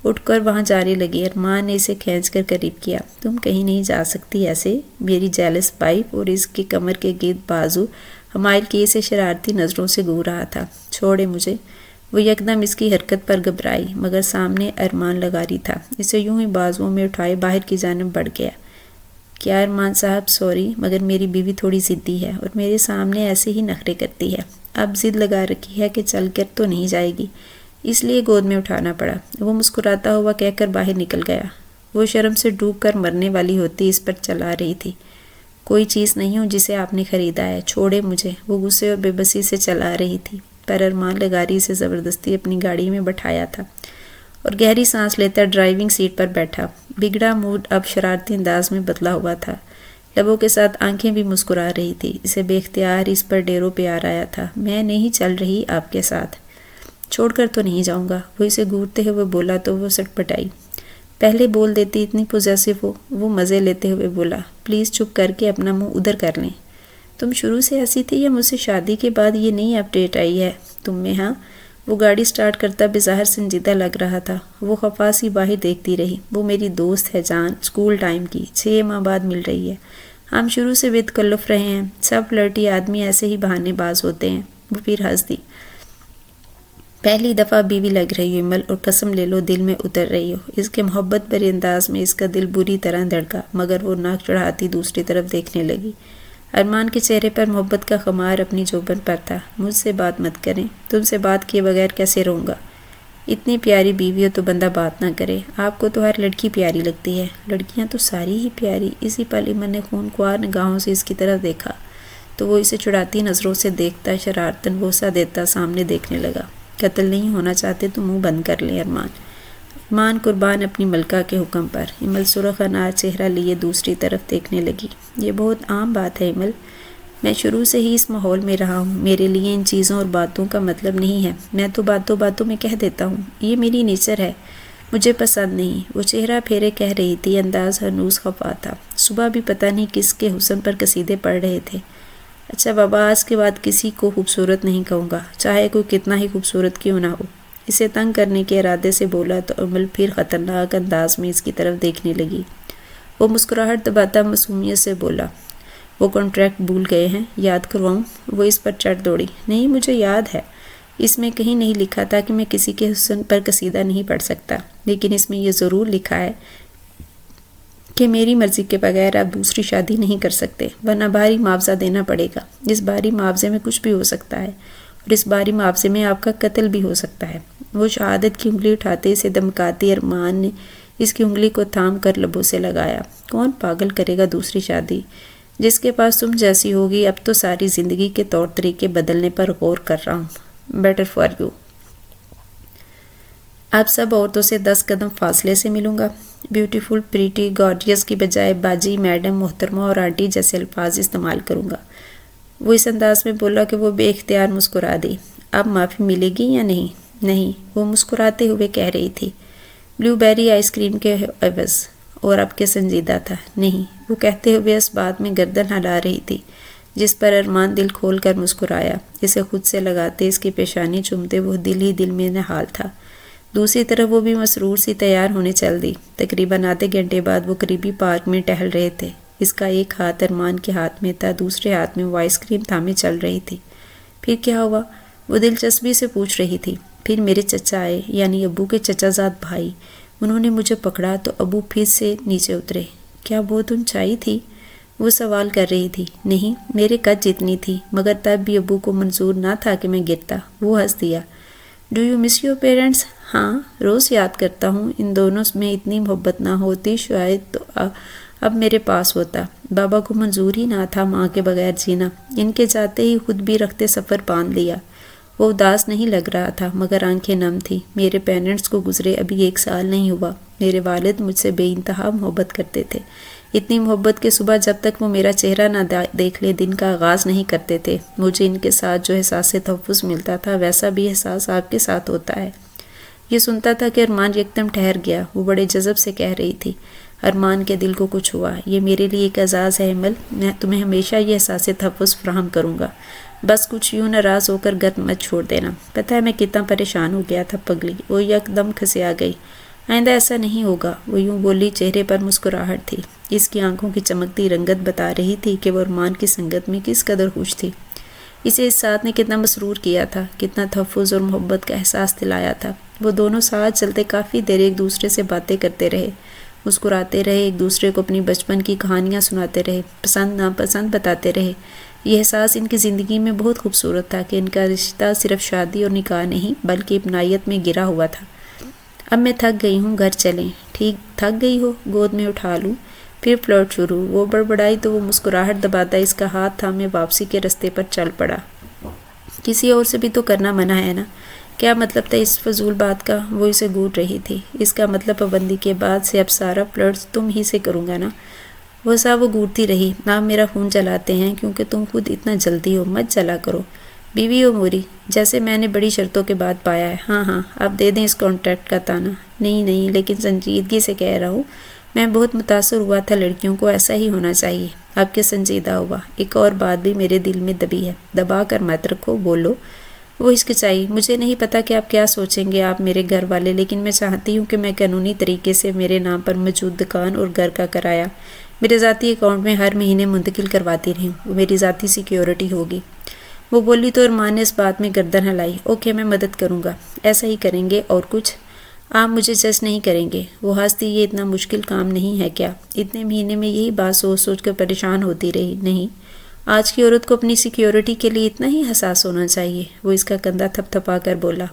اٹھ کر وہاں جانے لگی۔ ارمان نے اسے کھینچ کر قریب کیا۔ تم کہیں نہیں جا سکتی ایسے، میری جیلس پائپ، اور اس کی کمر کے گرد بازو حمائل کیے سے شرارتی نظروں سے گھور رہا تھا۔ چھوڑے مجھے۔ وہ یکدم اس کی حرکت پر گھبرائی، مگر سامنے ارمان لغاری تھا۔ اسے یوں ہی بازوؤں میں اٹھائے باہر کی جانب بڑھ گیا۔ کیا ارمان صاحب، سوری، مگر میری بیوی تھوڑی ضدی ہے اور میرے سامنے ایسے ہی نخرے کرتی ہے۔ اب ضد لگا رکھی ہے کہ چل کر تو نہیں جائے گی، اس لیے گود میں اٹھانا پڑا۔ وہ مسکراتا ہوا کہہ کر باہر نکل گیا۔ وہ شرم سے ڈوب کر مرنے والی ہوتی اس پر چلا رہی تھی۔ کوئی چیز نہیں ہوں جسے آپ نے خریدا ہے، چھوڑے مجھے۔ وہ غصے اور بے بسی سے چلا رہی تھی، پر ارمان لغاری سے زبردستی اپنی گاڑی میں بٹھایا تھا اور گہری سانس لیتا ڈرائیونگ سیٹ پر بیٹھا۔ بگڑا موڈ اب شرارتی انداز میں بدلا ہوا تھا۔ لبوں کے ساتھ آنکھیں بھی مسکرا رہی تھی۔ اسے بے اختیار اس پر ڈیروں پہ آ آیا تھا۔ میں نہیں چل رہی آپ کے ساتھ، چھوڑ کر تو نہیں جاؤں گا، وہ اسے گھورتے ہوئے بولا تو وہ سٹ پٹائی۔ پہلے بول دیتی، اتنی پوزیسو ہو۔ وہ مزے لیتے ہوئے بولا، پلیز چپ کر کے اپنا منہ ادھر کر لیں۔ تم شروع سے ایسی تھی یا مجھ سے شادی کے بعد یہ نئی اپڈیٹ آئی ہے تم میں؟ ہاں؟ وہ گاڑی سٹارٹ کرتا بظاہر سنجیدہ لگ رہا تھا۔ وہ خفا سی باہر دیکھتی رہی۔ وہ میری دوست ہے جان، اسکول ٹائم کی، 6 ماہ بعد مل رہی ہے۔ ہم شروع سے بے تکلف رہے ہیں۔ سب فلرٹی آدمی ایسے ہی بہانے باز ہوتے ہیں۔ وہ پھر ہنس دی۔ پہلی دفعہ بیوی لگ رہی ہو ایمل، اور قسم لے لو دل میں اتر رہی ہو۔ اس کے محبت بھرے انداز میں اس کا دل بری طرح دھڑکا، مگر وہ ناک چڑھاتی دوسری طرف دیکھنے لگی۔ ارمان کے چہرے پر محبت کا خمار اپنی جوبن پر تھا۔ مجھ سے بات مت کریں، تم سے بات کیے بغیر کیسے رہوں گا؟ اتنی پیاری بیوی ہو تو بندہ بات نہ کرے۔ آپ کو تو ہر لڑکی پیاری لگتی ہے۔ لڑکیاں تو ساری ہی پیاری۔ اسی پل ایمل نے خونخوار نگاہوں سے اس کی طرف دیکھا تو وہ اسے چڑھاتی نظروں سے دیکھتا شرارتاً بوسہ دیتا سامنے دیکھنے لگا۔ قتل نہیں ہونا چاہتے تو منہ بند کر لیں ارمان۔ ارمان قربان اپنی ملکہ کے حکم پر۔ ایمل سرخ انار چہرہ لیے دوسری طرف دیکھنے لگی۔ یہ بہت عام بات ہے ایمل، میں شروع سے ہی اس ماحول میں رہا ہوں۔ میرے لیے ان چیزوں اور باتوں کا مطلب نہیں ہے۔ میں تو باتوں باتوں میں کہہ دیتا ہوں، یہ میری نیچر ہے، مجھے پسند نہیں۔ وہ چہرہ پھیرے کہہ رہی تھی، انداز ہنوز خفا تھا۔ صبح بھی پتہ نہیں کس کے حسن پر قصیدے پڑھ رہے تھے۔ اچھا بابا، آج کے بعد کسی کو خوبصورت نہیں کہوں گا، چاہے کوئی کتنا ہی خوبصورت کیوں نہ ہو۔ اسے تنگ کرنے کے ارادے سے بولا تو ایمل پھر خطرناک انداز میں اس کی طرف دیکھنے لگی۔ وہ مسکراہٹ دباتا معصومیت سے بولا، وہ کانٹریکٹ بھول گئے ہیں، یاد کرواؤں؟ وہ اس پر چڑھ دوڑی۔ نہیں، مجھے یاد ہے، اس میں کہیں نہیں لکھا تھا کہ میں کسی کے حسن پر قصیدہ نہیں پڑھ سکتا، لیکن اس میں یہ ضرور لکھا ہے کہ میری مرضی کے بغیر آپ دوسری شادی نہیں کر سکتے، ورنہ بھاری معاوضہ دینا پڑے گا۔ اس بھاری معاوضے میں کچھ بھی ہو سکتا ہے، اور اس بھاری معاوضے میں آپ کا قتل بھی ہو سکتا ہے۔ وہ شہادت کی انگلی اٹھاتے اسے دمکاتی ارمان نے اس کی انگلی کو تھام کر لبوں سے لگایا۔ کون پاگل کرے گا دوسری شادی؟ جس کے پاس تم جیسی ہوگی، اب تو ساری زندگی کے طور طریقے بدلنے پر غور کر رہا ہوں۔ Better for you. اب سب عورتوں سے 10 قدم فاصلے سے ملوں گا۔ بیوٹیفل، پریٹی، گارجیس کی بجائے باجی، میڈم، محترمہ اور آنٹی جیسے الفاظ استعمال کروں گا۔ وہ اس انداز میں بولا کہ وہ بے اختیار مسکرا دی۔ اب معافی ملے گی یا نہیں؟ نہیں، وہ مسکراتے ہوئے کہہ رہی تھی، بلیو بیری آئس کریم کے عوض، اور اب کے سنجیدہ تھا۔ نہیں، وہ کہتے ہوئے اس بات میں گردن ہلا رہی تھی جس پر ارمان دل کھول کر مسکرایا۔ اسے خود سے لگاتے، اس کی پیشانی چومتے وہ دل ہی دل میں نہال تھا۔ دوسری طرف وہ بھی مسرور سی تیار ہونے چل دی۔ تقریباً آدھے گھنٹے بعد وہ قریبی پارک میں ٹہل رہے تھے۔ اس کا ایک ہاتھ ارمان کے ہاتھ میں تھا، دوسرے ہاتھ میں وہ آئس کریم تھامے چل رہی تھی۔ پھر کیا ہوا؟ وہ دلچسپی سے پوچھ رہی تھی۔ پھر میرے چچا آئے، یعنی ابو کے چچا زاد بھائی۔ انہوں نے مجھے پکڑا تو ابو پھر سے نیچے اترے۔ کیا بہت اونچائی تھی؟ وہ سوال کر رہی تھی۔ نہیں، میرے قد جتنی تھی، مگر تب بھی ابو کو منظور نہ تھا کہ میں گرتا۔ وہ ہنس دیا۔ Do you miss your parents? ہاں، روز یاد کرتا ہوں۔ ان دونوں میں اتنی محبت نہ ہوتی شاید تو اب میرے پاس ہوتا۔ بابا کو منظور ہی نہ تھا ماں کے بغیر جینا۔ ان کے جاتے ہی خود بھی رخت سفر باندھ لیا۔ وہ اداس نہیں لگ رہا تھا، مگر آنکھیں نم تھیں۔ میرے پیرنٹس کو گزرے ابھی 1 سال نہیں ہوا۔ میرے والد مجھ سے بے انتہا محبت کرتے تھے، اتنی محبت کہ صبح جب تک وہ میرا چہرہ نہ دیکھ لے دن کا آغاز نہیں کرتے تھے۔ مجھے ان کے ساتھ جو احساس تحفظ ملتا تھا ویسا بھی احساس آپ کے ساتھ ہوتا ہے۔ یہ سنتا تھا کہ ارمان یکدم ٹھہر گیا۔ وہ بڑے جذب سے کہہ رہی تھی، ارمان کے دل کو کچھ ہوا۔ یہ میرے لیے ایک اعزاز ہے امل، میں تمہیں ہمیشہ یہ احساس تحفظ فراہم کروں گا۔ بس کچھ یوں ناراض ہو کر گھر مت چھوڑ دینا۔ پتہ ہے میں کتنا پریشان ہو گیا تھا پگلی۔ وہ یکدم کھسیا گئی۔ آئندہ ایسا نہیں ہوگا، وہ یوں بولی، چہرے پر مسکراہٹ تھی۔ اس کی آنکھوں کی چمکتی رنگت بتا رہی تھی کہ وہ ارمان کی سنگت میں کس قدر خوش تھی۔ اسے اس ساتھ نے کتنا مسرور کیا تھا، کتنا تحفظ اور محبت کا احساس دلایا تھا۔ وہ دونوں ساتھ چلتے کافی دیر ایک دوسرے سے باتیں کرتے رہے، مسکراتے رہے، ایک دوسرے کو اپنی بچپن کی کہانیاں سناتے رہے، پسند ناپسند بتاتے رہے۔ یہ احساس ان کی زندگی میں بہت خوبصورت تھا کہ ان کا رشتہ صرف شادی اور نکاح نہیں بلکہ اپنائیت میں گرا ہوا تھا۔ اب میں تھک گئی ہوں، گھر چلیں۔ ٹھیک تھک گئی ہو؟ گود میں اٹھا لوں؟ پھر فلرٹ شروع۔ وہ بڑبڑائی تو وہ مسکراہٹ دباتا اس کا ہاتھ تھامے واپسی کے رستے پر چل پڑا۔ کسی اور سے بھی تو کرنا منع ہے نا؟ کیا مطلب تھا اس فضول بات کا؟ وہ اسے گھور رہی تھی۔ اس کا مطلب پابندی کے بعد سے اب سارا فلرٹس تم ہی سے کروں گا نا؟ وہ گھورتی رہی۔ آپ میرا خون جلاتے ہیں کیونکہ تم خود اتنا جلدی ہو، مت جلا کرو۔ بیوی ہو موری، جیسے میں نے بڑی شرطوں کے بعد پایا ہے۔ ہاں ہاں، آپ دے دیں اس کانٹریکٹ کا تانا۔ نہیں، لیکن سنجیدگی سے کہہ رہا ہوں، میں بہت متاثر ہوا تھا، لڑکیوں کو ایسا ہی ہونا چاہیے۔ آپ کے سنجیدہ ہوا۔ ایک اور بات بھی میرے دل میں دبی ہے، دبا کر مت رکھو، بولو۔ وہ ہچکچائی۔ مجھے نہیں پتا کہ آپ کیا سوچیں گے آپ میرے گھر والے، لیکن میں چاہتی ہوں کہ میں قانونی طریقے سے میرے نام پر موجود دکان اور گھر کا کرایہ میرے ذاتی اکاؤنٹ میں ہر مہینے منتقل کرواتی رہی ہوں۔ وہ میری ذاتی سیکیورٹی ہوگی۔ وہ بولی تو ارمان نے اس بات میں گردن ہلائی۔ اوکے، میں مدد کروں گا۔ ایسا ہی کریں گے، اور کچھ؟ آپ مجھے جج نہیں کریں گے؟ وہ ہنستی۔ یہ اتنا مشکل کام نہیں ہے کیا؟ اتنے مہینے میں یہی بات سوچ کر پریشان ہوتی رہی۔ نہیں، آج کی عورت کو اپنی سیکیورٹی کے لیے اتنا ہی حساس ہونا چاہیے۔ وہ اس کا کندھا تھپ تھپا کر بولا۔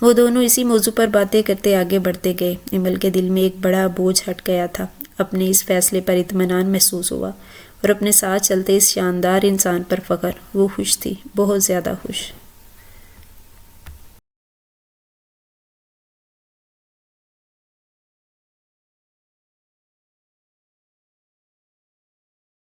وہ دونوں اسی موضوع پر باتیں کرتے آگے بڑھتے گئے۔ امل کے دل میں ایک بڑا بوجھ ہٹ گیا تھا۔ اپنے اس فیصلے پر اطمینان محسوس ہوا اور اپنے ساتھ چلتے اس شاندار انسان پر فخر۔ وہ خوش تھی، بہت زیادہ خوش۔